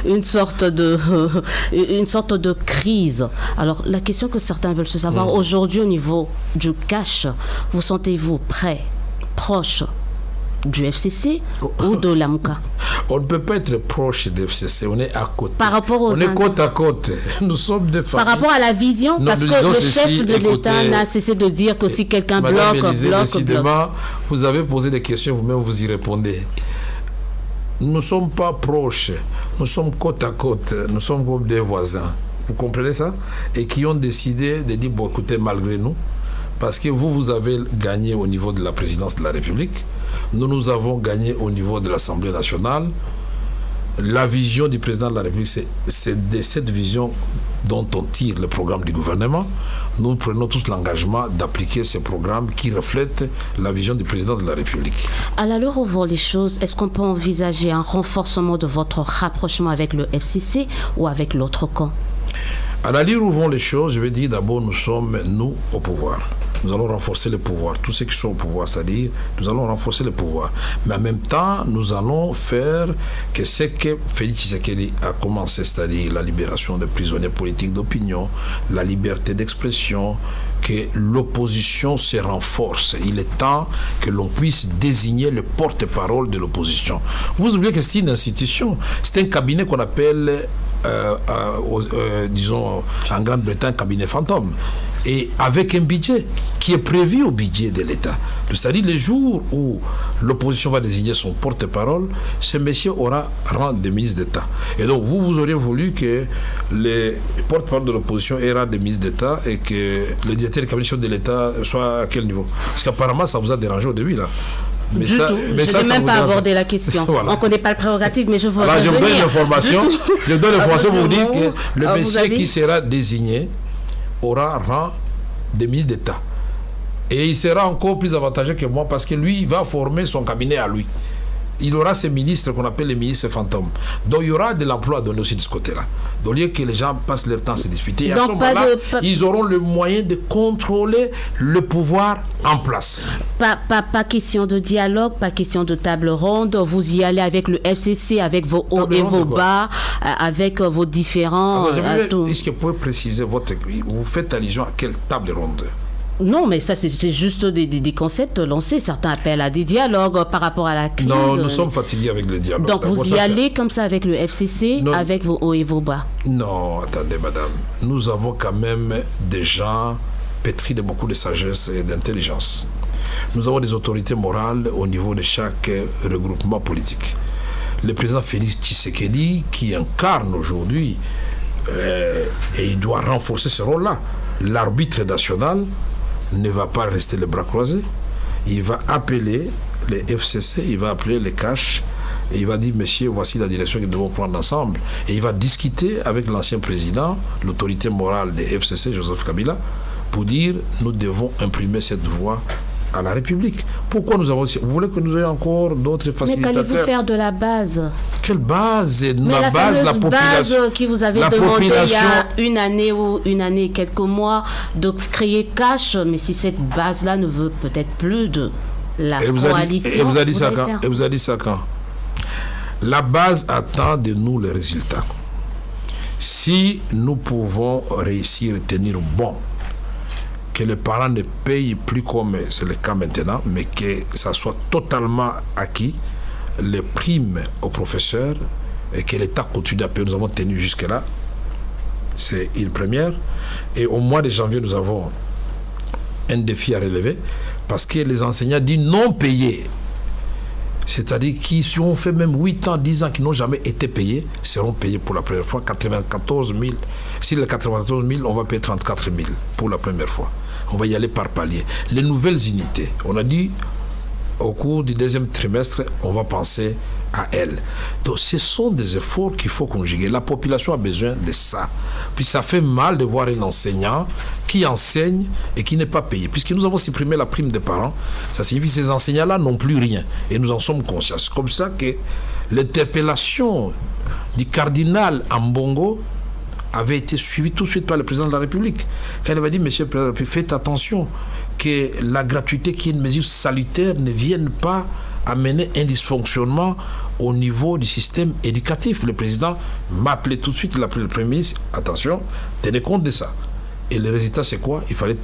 une sorte de crise. Alors, la question que certains veulent se savoir, aujourd'hui, au niveau du cash, vous sentez-vous prêt, proche du FCC ou de l'AMUCA? On ne peut pas être proche du FCC, on est à côté. Par rapport aux on est côte à côte. Nous sommes des familles. Par rapport à la vision, parce que le chef de l'État n'a cessé de dire que si quelqu'un bloque, décidément, vous avez posé des questions, vous-même vous y répondez. Nous ne sommes pas proches, nous sommes côte à côte, nous sommes comme des voisins. Vous comprenez ça? Et qui ont décidé de dire, bon, écoutez, malgré nous, parce que vous avez gagné au niveau de la présidence de la République, nous avons gagné au niveau de l'Assemblée nationale. La vision du président de la République, c'est de cette vision dont on tire le programme du gouvernement. Nous prenons tous l'engagement d'appliquer ce programme qui reflète la vision du président de la République. À l'heure où vont les choses, est-ce qu'on peut envisager un renforcement de votre rapprochement avec le FCC ou avec l'autre camp? À l'allure où vont les choses, je vais dire d'abord, nous sommes, nous, au pouvoir. Nous allons renforcer le pouvoir. Tous ceux qui sont au pouvoir, c'est-à-dire, nous allons renforcer le pouvoir. Mais en même temps, nous allons faire que ce que Félix Tshisekedi a commencé, c'est-à-dire la libération des prisonniers politiques d'opinion, la liberté d'expression, que l'opposition se renforce. Il est temps que l'on puisse désigner le porte-parole de l'opposition. Vous oubliez que c'est une institution, c'est un cabinet qu'on appelle... disons en Grande-Bretagne, cabinet fantôme, et avec un budget qui est prévu au budget de l'État. C'est-à-dire le jour où l'opposition va désigner son porte-parole, ce monsieur aura rang de ministre d'État. Et donc vous auriez voulu que les porte-parole de l'opposition aient rang de ministre d'État et que le directeur du cabinet de l'État soit à quel niveau? Parce qu'apparemment ça vous a dérangé au début là. Mais je n'ai même pas abordé la question. Voilà. On ne connaît pas le prérogative, mais je veux revenir. Je vous donne l'information. Je vous donne l'information pour vous dire que le monsieur qui sera désigné aura rang de ministre d'État. Et il sera encore plus avantageux que moi parce que lui, il va former son cabinet à lui. Il aura ces ministres qu'on appelle les ministres fantômes. Donc il y aura de l'emploi donné aussi de ce côté-là. Donc au lieu que les gens passent leur temps à se disputer, et à ce moment-là, ils auront le moyen de contrôler le pouvoir en place. Pas question de dialogue, pas question de table ronde. Vous y allez avec le FCC, avec vos hauts et vos bas, avec vos différents... Est-ce que vous pouvez préciser vous faites allusion à quelle table ronde? Non, mais ça, c'est juste des concepts lancés. Certains appellent à des dialogues par rapport à la crise. Non, nous sommes fatigués avec les dialogues. Donc, vous y allez comme ça avec le FCC, avec vos hauts et vos bas? Non, attendez, madame. Nous avons quand même des gens pétris de beaucoup de sagesse et d'intelligence. Nous avons des autorités morales au niveau de chaque regroupement politique. Le président Félix Tshisekedi, qui incarne aujourd'hui, et il doit renforcer ce rôle-là, l'arbitre national ne va pas rester les bras croisés. Il va appeler les FCC, il va appeler les CACH, et il va dire, messieurs, voici la direction que nous devons prendre ensemble. Et il va discuter avec l'ancien président, l'autorité morale des FCC, Joseph Kabila, pour dire, nous devons imprimer cette voie à la République. Pourquoi nous avons... Vous voulez que nous ayons encore d'autres facilitateurs? Mais qu'allez-vous faire de la base? Quelle base? La population. Base qui vous avait demandé il y a une année ou une année et quelques mois de créer CACH, mais si cette base-là ne veut peut-être plus de la coalition... Et vous a dit ça quand? La base attend de nous les résultats. Si nous pouvons réussir et tenir bon, que les parents ne payent plus comme c'est le cas maintenant, mais que ça soit totalement acquis, les primes aux professeurs, et que l'État continue à payer. Nous avons tenu jusque-là. C'est une première. Et au mois de janvier, nous avons un défi à relever, parce que les enseignants dits non payés, c'est-à-dire qui ont fait même 8 ans, 10 ans, qui n'ont jamais été payés, seront payés pour la première fois 94 000. Si les 94 000, on va payer 34 000 pour la première fois. On va y aller par palier. Les nouvelles unités, on a dit au cours du deuxième trimestre, on va penser à elles. Donc ce sont des efforts qu'il faut conjuguer. La population a besoin de ça. Puis ça fait mal de voir un enseignant qui enseigne et qui n'est pas payé. Puisque nous avons supprimé la prime des parents, ça signifie que ces enseignants-là n'ont plus rien. Et nous en sommes conscients. C'est comme ça que l'interpellation du cardinal Ambongo avait été suivie tout de suite par le président de la République. Quand il avait dit, monsieur le président de la République, faites attention que la gratuité qui est une mesure salutaire ne vienne pas amener un dysfonctionnement au niveau du système éducatif. Le président m'a appelé tout de suite, il a appelé le Premier ministre, attention, tenez compte de ça. Et le résultat, c'est quoi? Il fallait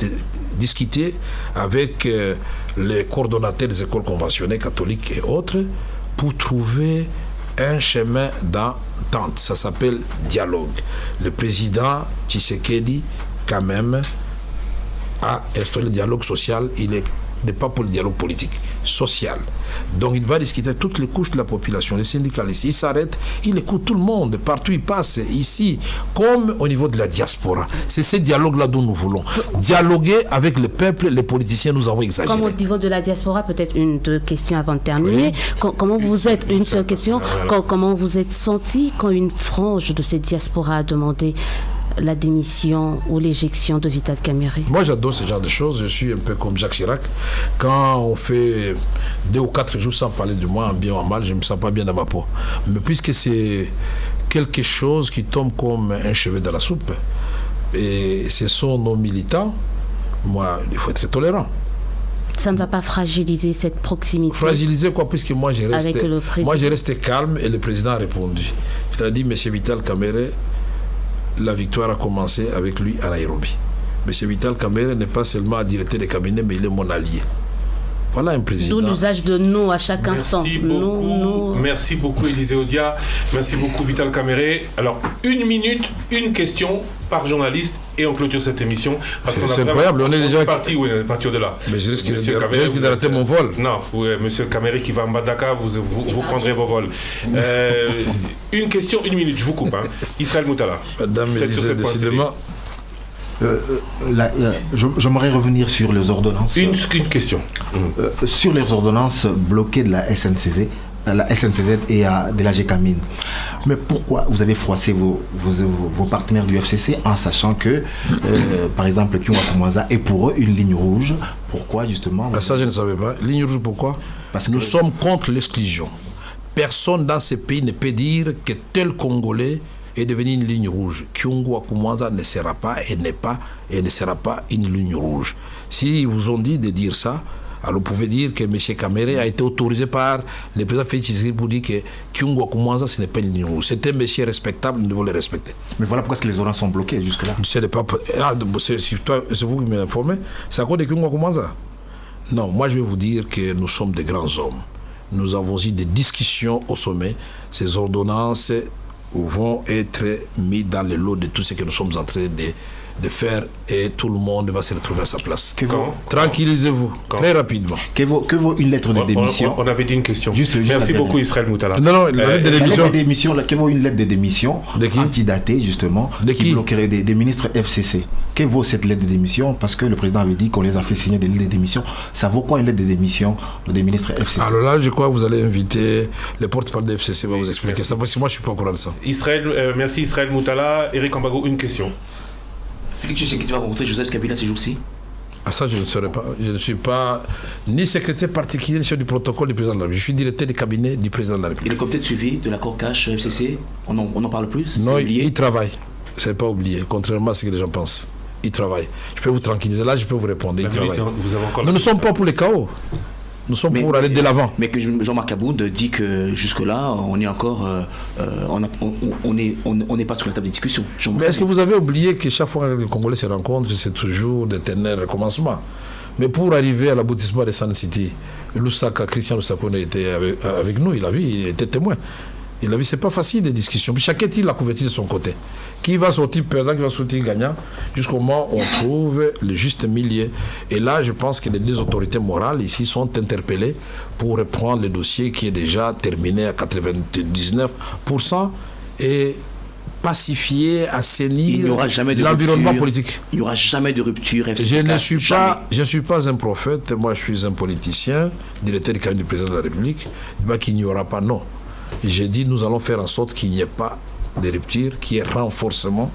discuter avec les coordonnateurs des écoles conventionnelles catholiques et autres pour trouver un chemin d'entente. Ça s'appelle dialogue. Le président Tshisekedi, quand même, a instauré le dialogue social. Il n'est pas pour le dialogue politique, social. Donc il va discuter toutes les couches de la population, les syndicalistes. Il s'arrête, il écoute tout le monde, partout il passe, ici, comme au niveau de la diaspora. C'est ce dialogue-là dont nous voulons. Dialoguer avec le peuple, les politiciens, nous avons exagéré. Comme au niveau de la diaspora, peut-être deux questions avant de terminer. Oui. Comment vous êtes, une seule question, comment vous êtes senti quand une frange de cette diaspora a demandé la démission ou l'éjection de Vital Kamerhe? Moi, j'adore ce genre de choses. Je suis un peu comme Jacques Chirac. Quand on fait 2 ou 4 jours sans parler de moi, en bien ou en mal, je ne me sens pas bien dans ma peau. Mais puisque c'est quelque chose qui tombe comme un cheveu dans la soupe, et ce sont nos militants, moi, il faut être tolérant. Ça ne va pas fragiliser cette proximité? Fragiliser quoi? Puisque moi, j'ai resté calme et le président a répondu. Il a dit, monsieur Vital Kamerhe, la victoire a commencé avec lui à Nairobi. M. Vital Kamerhe n'est pas seulement directeur de cabinet, mais il est mon allié. Voilà un président. D'où l'usage de nous à chaque instant. Merci beaucoup, Élisée Odia. Merci beaucoup, Vital Kamerhe. Alors, 1 minute, une question par journaliste et on clôture cette émission. C'est incroyable, on est déjà parti au-delà. Mais je risque d'arrêter mon vol. Non, monsieur Kamerhe qui va à Mbandaka, vous prendrez vos vols. Une question, 1 minute, je vous coupe. Israël Moutala. Madame Élisée, décidément. J'aimerais revenir sur les ordonnances. Une question. Sur les ordonnances bloquées de la SNCZ et de la GECAMIN. Mais pourquoi vous avez froissé vos partenaires du FCC en sachant que, par exemple, Kyunga Koumaza est pour eux une ligne rouge? pourquoi justement... Ça, je ne savais pas. Ligne rouge, pourquoi? Parce que nous sommes contre l'exclusion. Personne dans ce pays ne peut dire que tel Congolais est devenu une ligne rouge. Kyungu Akumanza ne sera pas et n'est pas et ne sera pas une ligne rouge. S'ils vous ont dit de dire ça, alors vous pouvez dire que M. Kamere a été autorisé par le président Félix Tshisekedi pour dire que Kyungu Akumanza, ce n'est pas une ligne rouge. C'est un monsieur respectable, nous devons le respecter. Mais voilà pourquoi les oranges sont bloqués jusque-là. C'est vous qui m'informez. C'est à cause de Kyungu Akumanza. Non, moi je vais vous dire que nous sommes des grands hommes. Nous avons eu des discussions au sommet. Ces ordonnances vont être mises dans le lot de tout ce que nous sommes en train de faire et tout le monde va se retrouver à sa place. Tranquillisez-vous, très rapidement. Que vaut une lettre de démission? On avait dit une question. Juste Merci beaucoup Israël Moutala. Non, la lettre de démission. Que vaut une lettre de démission antidatée justement qui bloquerait des ministres FCC? Que vaut cette lettre de démission? Parce que le président avait dit qu'on les a fait signer des lettres de démission. Ça vaut quoi une lettre de démission des ministres FCC? Alors là, je crois que vous allez inviter le porte-parole de FCC va vous expliquer ça. Parce que moi, je ne suis pas au courant de ça. Merci Israël Moutala. Eric Ambago, une question. Félix Tshisekedi va rencontrer Joseph Kabila ces jours-ci? Ça, je ne saurais pas. Je ne suis pas ni secrétaire particulier ni chef du protocole du président de la République. Je suis directeur du cabinet du président de la République. Et le comité de suivi de l'accord cash FCC, on en parle plus? Non, il travaille. Ce n'est pas oublié, contrairement à ce que les gens pensent. Il travaille. Je peux vous tranquilliser. Là, je peux vous répondre. Il travaille. Nous ne sommes pas pour les chaos. Nous sommes pour aller de l'avant. Mais que Jean-Marc Aboud dit que jusque-là, on est encore, on n'est pas sur la table de discussion. Mais est-ce que vous avez oublié que chaque fois que les Congolais se rencontrent, c'est toujours d'éternels recommencements? Mais pour arriver à l'aboutissement de Sun City, Christian Lusaka était avec nous, il était témoin. Il a vu, c'est pas facile des discussions. Puis chacun tire la couverture de son côté. Qui va sortir perdant, qui va sortir gagnant, jusqu'au moment où on trouve le juste milieu. Et là, je pense que les deux autorités morales ici sont interpellées pour reprendre le dossier qui est déjà terminé à 99% et pacifier, assainir l'environnement politique. Il n'y aura jamais de rupture. Je ne suis pas un prophète, moi je suis un politicien, directeur du cabinet du président de la République. Qu'il n'y aura pas, non. J'ai dit, nous allons faire en sorte qu'il n'y ait pas de rupture, qu'il y ait renforcement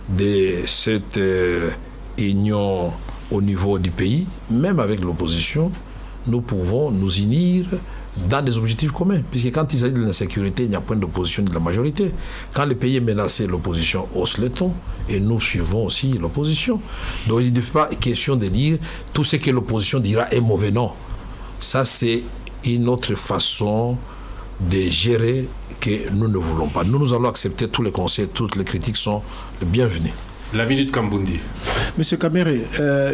de cette union au niveau du pays. Même avec l'opposition, nous pouvons nous unir dans des objectifs communs. Puisque quand il s'agit de l'insécurité, il n'y a point d'opposition de la majorité. Quand le pays est menacé, l'opposition hausse le ton. Et nous suivons aussi l'opposition. Donc il n'est pas question de dire tout ce que l'opposition dira est mauvais. Non. Ça, c'est une autre façon de gérer que nous ne voulons pas. Nous allons accepter tous les conseils, toutes les critiques sont les bienvenues. La minute Kambundi. Monsieur Kamere,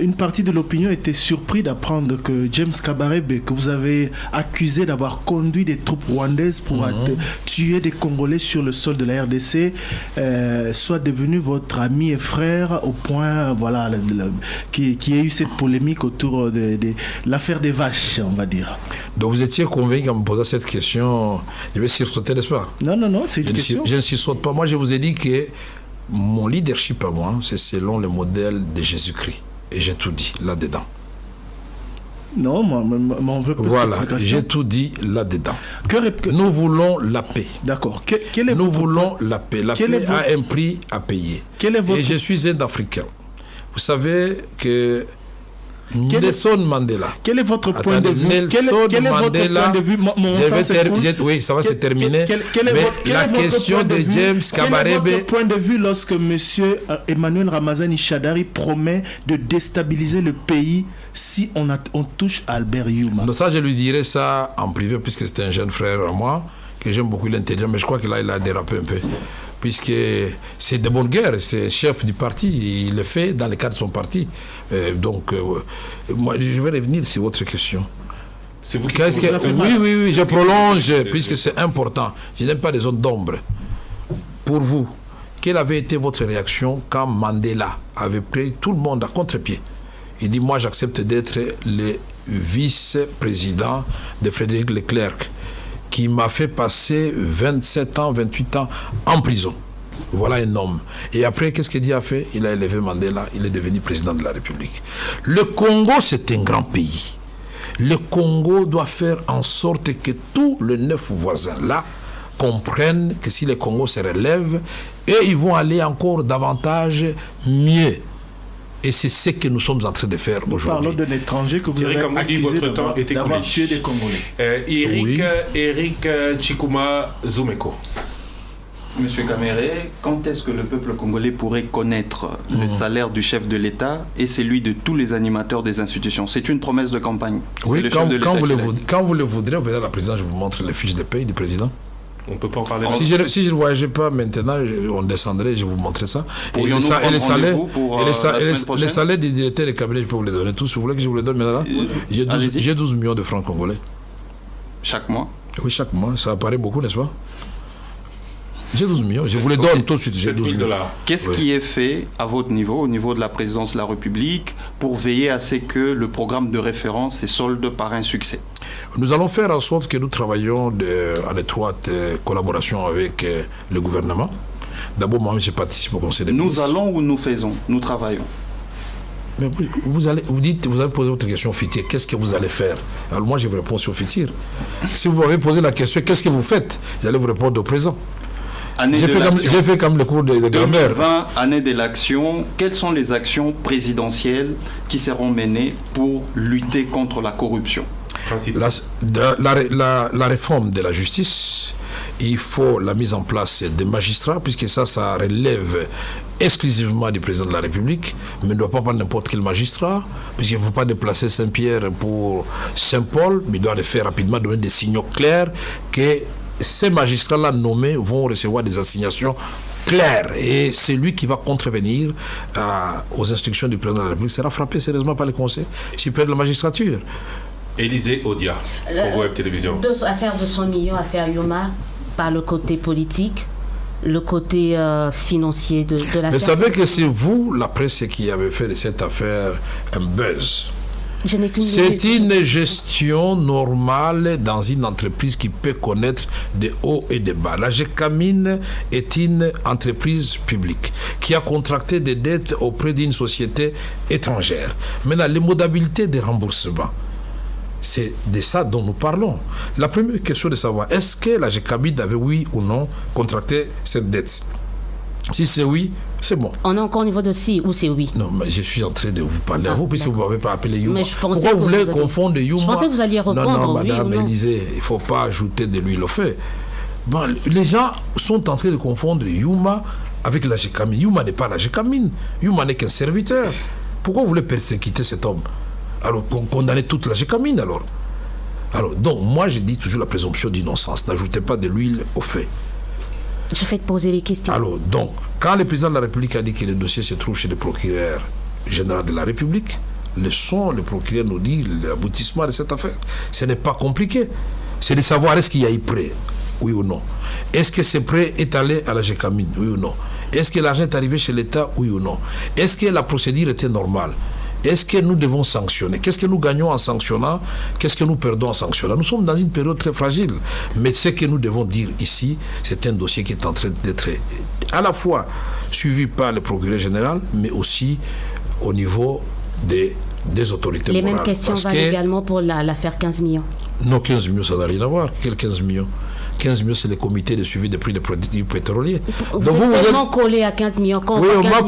une partie de l'opinion était surpris d'apprendre que James Kabarebe, que vous avez accusé d'avoir conduit des troupes rwandaises pour tuer des Congolais sur le sol de la RDC, soit devenu votre ami et frère au point, voilà, qu'il y ait eu cette polémique autour de l'affaire des vaches, on va dire. Donc vous étiez convaincu en me posant cette question, je vais sursauter, n'est-ce pas? Non, c'est une question. Je ne sursaute pas. Moi, je vous ai dit que mon leadership à moi, c'est selon le modèle de Jésus-Christ. Et j'ai tout dit là-dedans. Non, on veut plus. Voilà, j'ai tout dit là-dedans. Nous voulons la paix. D'accord. Nous voulons la paix. La paix a un prix à payer. Et je suis un Africain. Vous savez que Nelson Mandela. Quel est votre point de vue? Quel est votre point de vue? Oui, ça va se terminer. Mais la question de James Kabarebe. Quel est votre point de vue lorsque M. Emmanuel Ramazani Shadari promet de déstabiliser le pays si on touche à Albert Youma? Donc ça, je lui dirais ça en privé, puisque c'est un jeune frère à moi, que j'aime beaucoup l'intelligence, mais je crois que là, il a dérapé un peu. Puisque c'est de bonne guerre, c'est chef du parti, il le fait dans le cadre de son parti. Moi, je vais revenir sur votre question. C'est vous qui Oui, je prolonge, puisque c'est important. Je n'aime pas les zones d'ombre. Pour vous, quelle avait été votre réaction quand Mandela avait pris tout le monde à contre-pied? Il dit, moi j'accepte d'être le vice-président de Frédéric Leclerc, qui m'a fait passer 27 ans, 28 ans en prison. Voilà un homme. Et après, qu'est-ce qu'il a fait? Il a élevé Mandela, il est devenu président de la République. Le Congo, c'est un grand pays. Le Congo doit faire en sorte que tous les 9 voisins-là comprennent que si le Congo se relève, et ils vont aller encore davantage mieux. Et c'est ce que nous sommes en train de faire aujourd'hui. Parlons d'un étranger que vous Thierry avez Kamboudi, accusé votre temps est d'avoir écoulé. tué des Congolais. Eric Chikuma Zoumeko. Monsieur Kamere, quand est-ce que le peuple congolais pourrait connaître le salaire du chef de l'État et celui de tous les animateurs des institutions? C'est une promesse de campagne. Oui, C'est le chef de l'État qui l'a dit. quand vous le voudrez, vous verrez à la présidence, je vous montre les fiches de paye du président. On ne peut pas en parler. Si je ne voyageais pas maintenant, on descendrait, je vais vous montrer ça. Et Pourrions-nous les prendre salaires, rendez-vous pour, et les la semaine les prochaine salaires des directeurs des cabinets, je peux vous les donner tous. Vous voulez que je vous les donne maintenant? Allez-y. J'ai 12 millions de francs congolais. Chaque mois? Oui, chaque mois. Ça apparaît beaucoup, n'est-ce pas? J'ai 12 millions. Je vous les donne tout de suite. J'ai 12 millions. Qu'est-ce qui est fait à votre niveau, au niveau de la présidence de la République, pour veiller à ce que le programme de référence se solde par un succès? Nous allons faire en sorte que nous travaillions en étroite collaboration avec le gouvernement. D'abord, moi, je participe au Conseil des ministres. Nous allons ou nous faisons? Nous travaillons. Mais vous allez poser votre question au futur. Qu'est-ce que vous allez faire? Alors moi, je vous réponds sur le futur. Si vous m'avez posé la question, qu'est-ce que vous faites? J'allais vous répondre au présent. J'ai fait comme le cours de grammaire. 2020, année de l'action. Quelles sont les actions présidentielles qui seront menées pour lutter contre la corruption? La réforme de la justice, il faut la mise en place des magistrats, puisque ça relève exclusivement du président de la République, mais ne doit pas prendre n'importe quel magistrat, puisqu'il ne faut pas déplacer Saint-Pierre pour Saint-Paul, mais il doit le faire rapidement, donner des signaux clairs que ces magistrats-là nommés vont recevoir des assignations claires. Et c'est lui qui va contrevenir aux instructions du président de la République. Sera frappé sérieusement par le Conseil supérieur de la magistrature. Élisée Odia, pour Web Télévision. Affaire de 100 millions, affaire Yuma, par le côté politique, le côté financier de l'affaire. Mais savez que c'est vous, la presse, qui avez fait de cette affaire un buzz. C'est une gestion normale dans une entreprise qui peut connaître des hauts et des bas. La GECAMIN est une entreprise publique qui a contracté des dettes auprès d'une société étrangère. Maintenant, les modalités de remboursement, c'est de ça dont nous parlons. La première question de savoir, est-ce que la GECAMIN avait oui ou non contracté cette dette? Si c'est oui, c'est bon. On est encore au niveau de si ou c'est oui. Non, mais je suis en train de vous parler à vous, puisque vous ne m'avez pas appelé Yuma. Pourquoi vous voulez confondre Yuma? Je pensais que vous alliez répondre. Non, madame oui Élisée, il ne faut pas ajouter de l'huile au feu. Bon, les gens sont en train de confondre Yuma avec la GECAMIN. Yuma n'est pas la GECAMIN. Yuma n'est qu'un serviteur. Pourquoi vous voulez persécuter cet homme? Alors, condamner toute la GECAMIN, alors donc, moi, je dis toujours la présomption d'innocence. N'ajoutez pas de l'huile au feu. Je fais poser les questions. Alors, donc, quand le président de la République a dit que le dossier se trouve chez le procureur général de la République, le procureur nous dit l'aboutissement de cette affaire. Ce n'est pas compliqué. C'est de savoir est-ce qu'il y a eu prêt, oui ou non. Est-ce que ce prêt est allé à la GECAMIN, oui ou non. Est-ce que l'argent est arrivé chez l'État, oui ou non. Est-ce que la procédure était normale. Est-ce que nous devons sanctionner? Qu'est-ce que nous gagnons en sanctionnant? Qu'est-ce que nous perdons en sanctionnant? Nous sommes dans une période très fragile. Mais ce que nous devons dire ici, c'est un dossier qui est en train d'être à la fois suivi par le procureur général, mais aussi au niveau des autorités morales. Les mêmes questions valent également pour l'affaire 15 millions. Non, 15 millions, ça n'a rien à voir. Quel 15 millions? 15 millions, c'est le comité de suivi des prix des produits pétroliers. Donc vous êtes collé à 15 millions. Oui, on m'a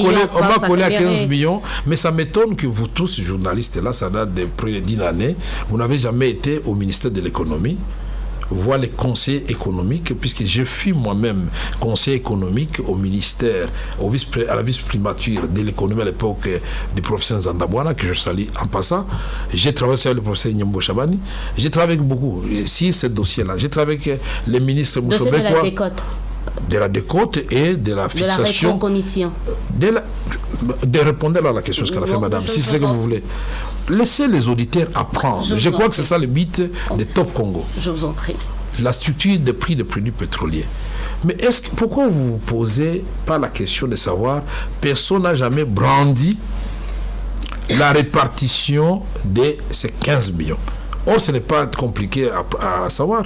collé à 15 millions, mais ça m'étonne que vous tous, journalistes, là, ça date de près d'une année, vous n'avez jamais été au ministère de l'économie, voir les conseils économiques, puisque je fus moi-même conseiller économique au ministère, à la vice-primature de l'économie à l'époque du professeur Zandabwana, que je salue en passant. J'ai travaillé avec le professeur Nyambo Chabani. J'ai travaillé avec beaucoup, sur ce dossier-là. J'ai travaillé avec les ministres Moussobekwa, de la décote et de la fixation. De la commission. De répondre à la question, ce qu'elle a fait, madame, si c'est ce que vous voulez. Laissez les auditeurs apprendre. Je crois que c'est ça le but de Top Congo. Je vous en prie. La structure des prix des produits pétroliers. Mais pourquoi vous ne vous posez pas la question de savoir, personne n'a jamais brandi la répartition de ces 15 millions. Or, ce n'est pas compliqué à savoir.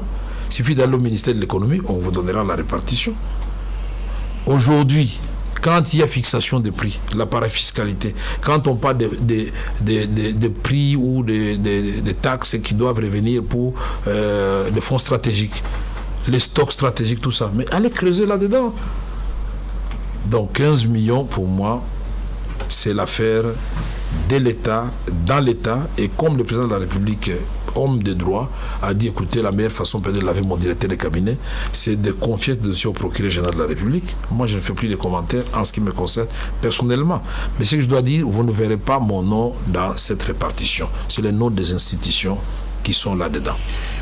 Il suffit d'aller au ministère de l'économie, on vous donnera la répartition. Aujourd'hui, quand il y a fixation des prix, la parafiscalité, quand on parle de prix ou de taxes qui doivent revenir pour des fonds stratégiques, les stocks stratégiques, tout ça, mais allez creuser là-dedans. Donc 15 millions pour moi, c'est l'affaire de l'État, dans l'État, et comme le président de la République, homme de droit, a dit, écoutez, la meilleure façon peut-être de laver mon directeur de cabinet, c'est de confier ce dossier au procureur général de la République. Moi, je ne fais plus de commentaires en ce qui me concerne personnellement. Mais ce que je dois dire, vous ne verrez pas mon nom dans cette répartition. C'est le nom des institutions qui sont là-dedans.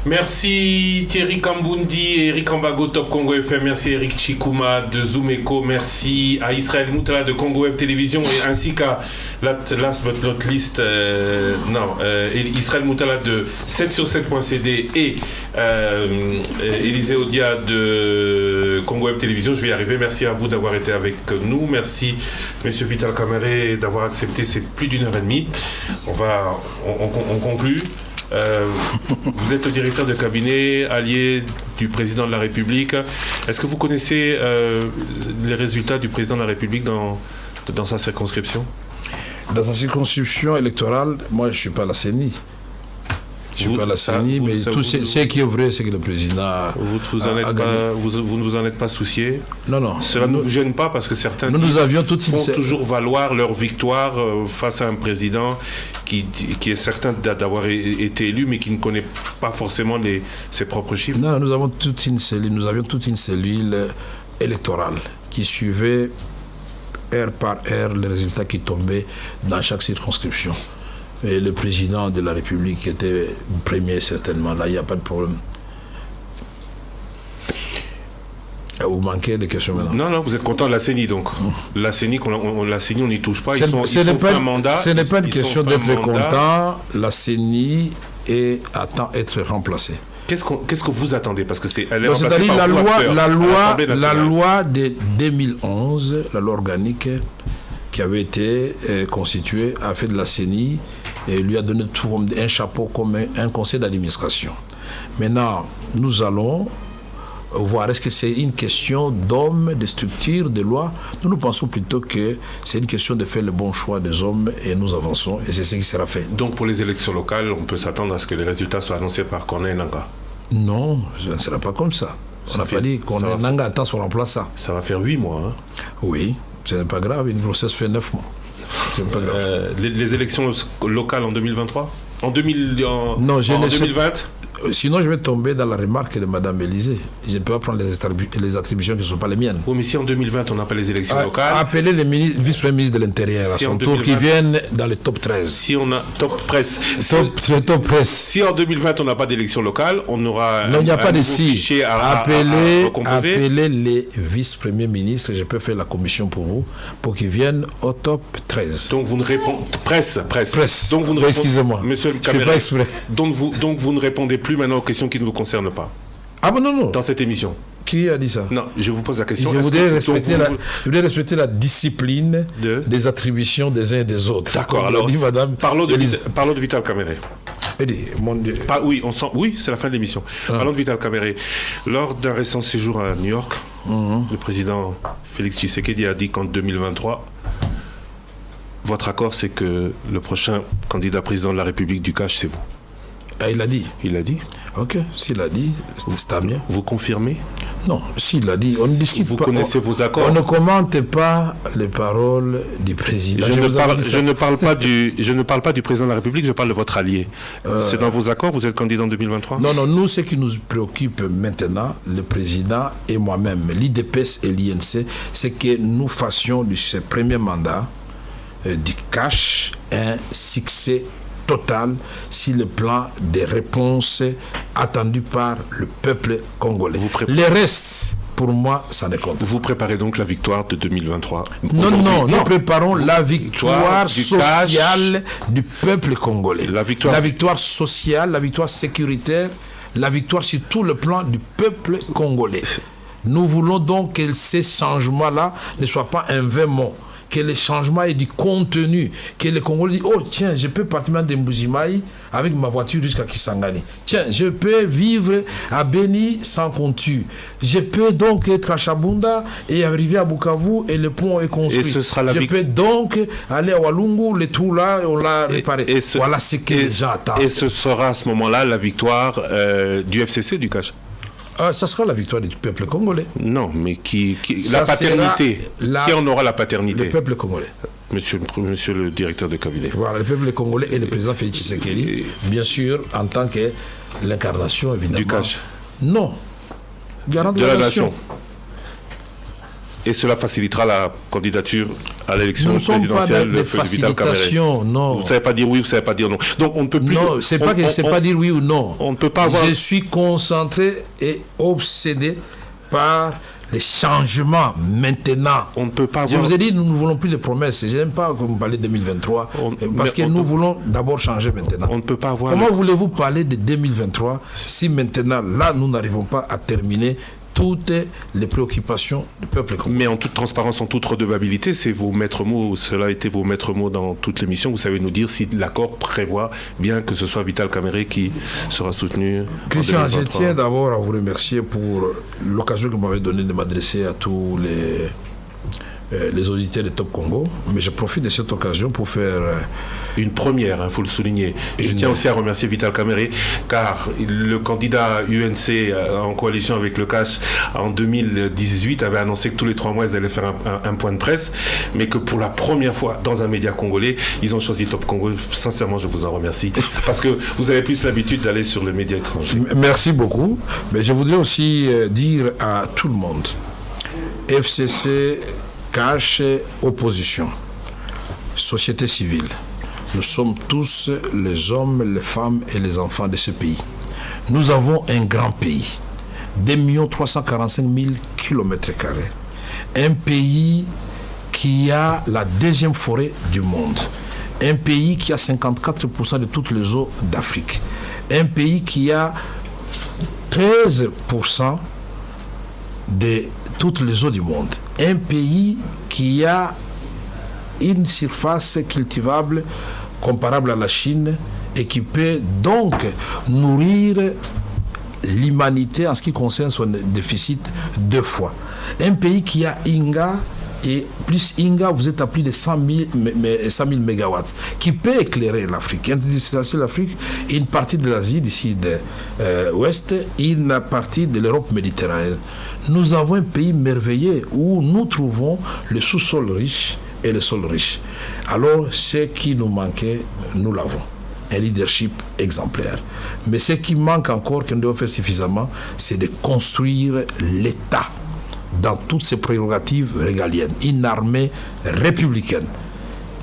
Merci Thierry Kambundi et Eric Ambago Top Congo FM. Merci Eric Chikuma de Zoomeko. Merci à Israël Moutala de Congo Web Télévision et ainsi qu'à last but not least, Israël Moutala de 7sur7.cd et Élisée Odia de Congo Web Télévision. Je vais y arriver. Merci à vous d'avoir été avec nous. Merci Monsieur Vital Kamere d'avoir accepté. C'est plus d'1h30. On conclut. Vous êtes le directeur de cabinet allié du président de la République. Est-ce que vous connaissez les résultats du président de la République dans sa circonscription? Dans sa circonscription électorale, moi je ne suis pas à la CENI. Je ne suis pas à la CENI, mais tout ce qui est vrai, c'est que le président a gagné. Vous ne vous en êtes pas soucié? Non. Cela ne vous gêne pas parce que certains font toujours valoir leur victoire face à un président qui est certain d'avoir été élu, mais qui ne connaît pas forcément ses propres chiffres. Non, nous avions toute une cellule électorale qui suivait heure par heure les résultats qui tombaient dans chaque circonscription. Et le président de la République était premier certainement. Là, il n'y a pas de problème. Vous manquez de questions maintenant? Non, vous êtes content de la CENI donc. La CENI, on n'y touche pas. Ce n'est pas une question d'être content. La CENI attend être remplacée. Qu'est-ce que vous attendez? Parce que c'est-à-dire la loi de 2011, la loi organique qui avait été constituée, a fait de la CENI et lui a donné un chapeau comme un conseil d'administration. Maintenant, nous allons voir, est-ce que c'est une question d'hommes, de structures, de lois? Nous pensons plutôt que c'est une question de faire le bon choix des hommes et nous avançons et c'est ce qui sera fait. Donc pour les élections locales, on peut s'attendre à ce que les résultats soient annoncés par Corneille Nangaa? Non, ce ne sera pas comme ça. On n'a pas dit qu'on Nangaa attend son remplaçant. Ça va faire 8 mois. Oui, ce n'est pas grave, une grossesse fait 9 mois. C'est pas grave. Les élections locales en 2023 en 2020? Sinon, je vais tomber dans la remarque de Mme Élysée. Je ne peux pas prendre les attributions qui ne sont pas les miennes. Oui, mais si en 2020, on n'a pas les élections locales... Appelez les vice-premiers ministres de l'Intérieur à son tour, qui viennent dans le top 13. Si on a... Top presse. Top presse. Si en 2020, on n'a pas d'élections locales, on aura... Non, il n'y a pas de si. Appelez les vice-premiers ministres, et je peux faire la commission pour vous, pour qu'ils viennent au top 13. Donc vous ne répondez... Presse. Donc vous ne répondez... Excusez-moi. Monsieur le caméra. Donc vous ne répondez plus maintenant aux questions qui ne vous concernent pas. Ah bon, non. Dans cette émission. Qui a dit ça? Non, je vous pose la question. Je voudrais respecter la discipline des attributions des uns et des autres. D'accord, alors dit madame. Parlons de Vital Kamere. Mon Dieu. Oui, c'est la fin de l'émission. Parlons de Vital Kamere. Lors d'un récent séjour à New York, le président Félix Tshisekedi a dit qu'en 2023, votre accord, c'est que le prochain candidat président de la République du Cache, c'est vous. Ah, il l'a dit. Il l'a dit. Ok, s'il l'a dit, c'est tant mieux. Vous confirmez? Non, s'il l'a dit, on ne discute pas. Vous connaissez vos accords? On ne commente pas les paroles du président. Je ne parle pas du président de la République, je parle de votre allié. C'est dans vos accords, vous êtes candidat en 2023? Non, nous, ce qui nous préoccupe maintenant, le président et moi-même, l'IDPS et l'INC, c'est que nous fassions de ce premier mandat du Cache un succès total sur le plan des réponses attendues par le peuple congolais. Les restes, pour moi, ça ne compte. Vous préparez donc la victoire de 2023? Non, nous préparons la victoire sociale du peuple congolais. La victoire sociale, la victoire sécuritaire, la victoire sur tout le plan du peuple congolais. Nous voulons donc que ces changements-là ne soient pas un vain mot, que le changement ait du contenu, que les Congolais disent, oh tiens, je peux partir de Mbujimaï avec ma voiture jusqu'à Kisangani. Tiens, je peux vivre à Beni sans compture. Je peux donc être à Chabunda et arriver à Bukavu et le pont est construit. Et ce sera je peux donc aller à Walungu, le tout là, on l'a réparé. Voilà ce que les gens attendent. Et ce sera à ce moment-là la victoire du FCC du Cache? Ça sera la victoire du peuple congolais. Non, mais Ça la paternité. sera Qui en aura la paternité? Le peuple congolais. Monsieur le directeur de cabinet. Voilà, le peuple congolais et le président Félix Tshisekedi, bien sûr, en tant que l'incarnation, évidemment. Du cash. Non. Garant de De la la nation. nation. Et cela facilitera la candidature à l'élection Nous ne sommes pas présidentielle dans des de Feu Vital Kamerhe. facilitations, non. Vous ne savez pas dire oui, vous ne savez pas dire non. Donc on ne peut plus... Non, c'est pas dire oui ou non. On ne peut pas avoir... Je suis concentré et obsédé par les changements maintenant. On ne peut pas Je avoir... vous ai dit, nous ne voulons plus de promesses. Je n'aime pas que vous parlez de 2023, parce que nous voulons d'abord changer maintenant. On ne peut pas avoir... Comment voulez-vous parler de 2023 si maintenant, là, nous n'arrivons pas à terminer toutes les préoccupations du peuple congolais? Mais en toute transparence, en toute redevabilité, c'est vos maîtres mots, cela a été vos maîtres mots dans toute l'émission. Vous savez nous dire si l'accord prévoit bien que ce soit Vital Kamerhe qui sera soutenu. Christian, je tiens d'abord à vous remercier pour l'occasion que vous m'avez donnée de m'adresser à tous les auditeurs de Top Congo. Mais je profite de cette occasion pour faire... Une première, il faut le souligner. Je tiens aussi à remercier Vital Kamerhe, car le candidat UNC en coalition avec le CASH en 2018 avait annoncé que tous les 3 mois, ils allaient faire un point de presse, mais que pour la première fois dans un média congolais, ils ont choisi Top Congo. Sincèrement, je vous en remercie, parce que vous avez plus l'habitude d'aller sur les médias étrangers. Merci beaucoup. Mais je voudrais aussi dire à tout le monde, FCC, CASH, opposition, société civile, nous sommes tous les hommes, les femmes et les enfants de ce pays. Nous avons un grand pays, 2 345 000 km². Un pays qui a la 2e forêt du monde. Un pays qui a 54% de toutes les eaux d'Afrique. Un pays qui a 13% de toutes les eaux du monde. Un pays qui a une surface cultivable comparable à la Chine et qui peut donc nourrir l'humanité en ce qui concerne son déficit 2 fois. Un pays qui a Inga, et plus Inga, vous êtes à plus de 100 000 mégawatts, qui peut éclairer l'Afrique. L'Afrique, une partie de l'Asie d'ici de ouest, une partie de l'Europe méditerranéenne. Nous avons un pays merveilleux où nous trouvons le sous-sol riche et le sol riche. Alors, ce qui nous manquait, nous l'avons. Un leadership exemplaire. Mais ce qui manque encore, qu'on doit faire suffisamment, c'est de construire l'État dans toutes ses prérogatives régaliennes. Une armée républicaine,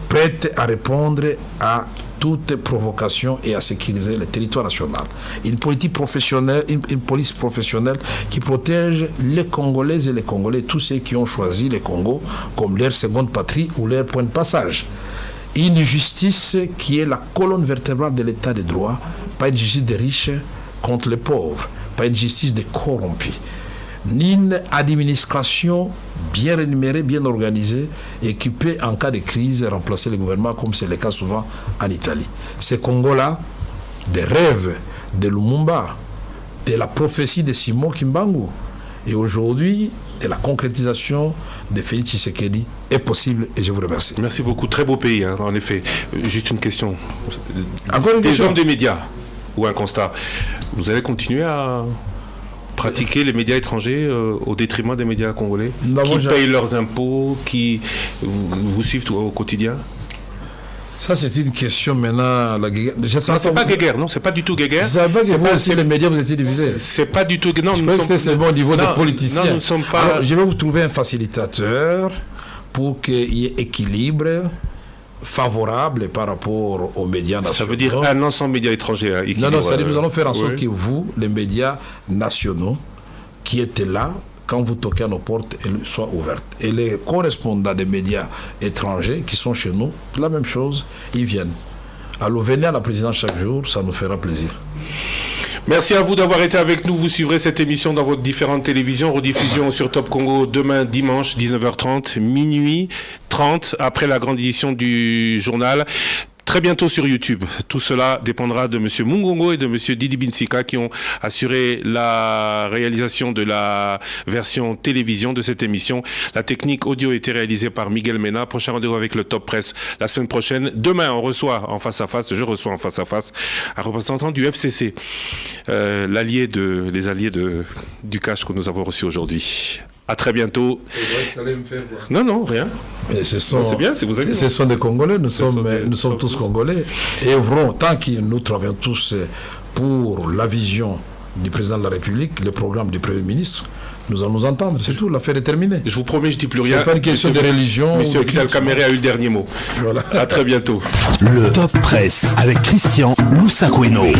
prête à répondre à toute provocation et à sécuriser le territoire national. Une politique professionnelle, une police professionnelle qui protège les Congolaises et les Congolais, tous ceux qui ont choisi le Congo comme leur seconde patrie ou leur point de passage. Une justice qui est la colonne vertébrale de l'état de droit, pas une justice des riches contre les pauvres, pas une justice des corrompus. Une administration bien rémunérée, bien organisée et qui peut, en cas de crise, remplacer le gouvernement, comme c'est le cas souvent en Italie. Ces Congos-là, des rêves de Lumumba, de la prophétie de Simon Kimbangu, et aujourd'hui, de la concrétisation de Félix Tshisekedi est possible, et je vous remercie. Merci beaucoup. Très beau pays, hein, en effet. Juste une question. Encore une question. Des hommes des médias, ou un constat. Vous allez continuer à pratiquer les médias étrangers au détriment des médias congolais qui payent leurs impôts, qui vous suivent au quotidien? Ça, c'est une question maintenant. C'est pas guéguerre, non, c'est pas du tout guéguerre. Je ne savais pas que vous aussi, les médias, vous étiez divisés. C'est pas du tout. Non, je crois que c'était seulement au niveau des politiciens. Non, nous ne sommes pas. Alors, je vais vous trouver un facilitateur pour qu'il y ait équilibre favorable par rapport aux médias nationaux. Ça veut dire un ensemble médias étrangers. Non, c'est-à-dire nous allons faire en sorte que vous, les médias nationaux, qui étaient là, quand vous toquez à nos portes, elles soient ouvertes. Et les correspondants des médias étrangers qui sont chez nous, la même chose, ils viennent. Alors venez à la présidence chaque jour, ça nous fera plaisir. Merci à vous d'avoir été avec nous. Vous suivrez cette émission dans votre différentes télévisions. Rediffusion sur Top Congo demain dimanche 19h30, minuit 30, après la grande édition du journal. très bientôt sur YouTube. Tout cela dépendra de M. Mungongo et de M. Didi Binsika qui ont assuré la réalisation de la version télévision de cette émission. La technique audio a été réalisée par Miguel Mena. Prochain rendez-vous avec le Top Press la semaine prochaine. Demain, on reçoit en face à face, je reçois en face à face un représentant du FCC, les alliés du cash que nous avons reçu aujourd'hui. À très bientôt. Non, rien. Mais c'est bien, si vous avez. Ce sont des Congolais, nous sommes tous Congolais. Et œuvrons, tant que nous travaillons tous pour la vision du président de la République, le programme du Premier ministre, nous allons nous entendre, c'est tout, l'affaire est terminée. Je vous promets, je ne dis plus rien. C'est pas une question de religion. Monsieur Vital Kamere a eu le dernier mot. Voilà. À très bientôt. Le Top Press avec Christian Loussakweno.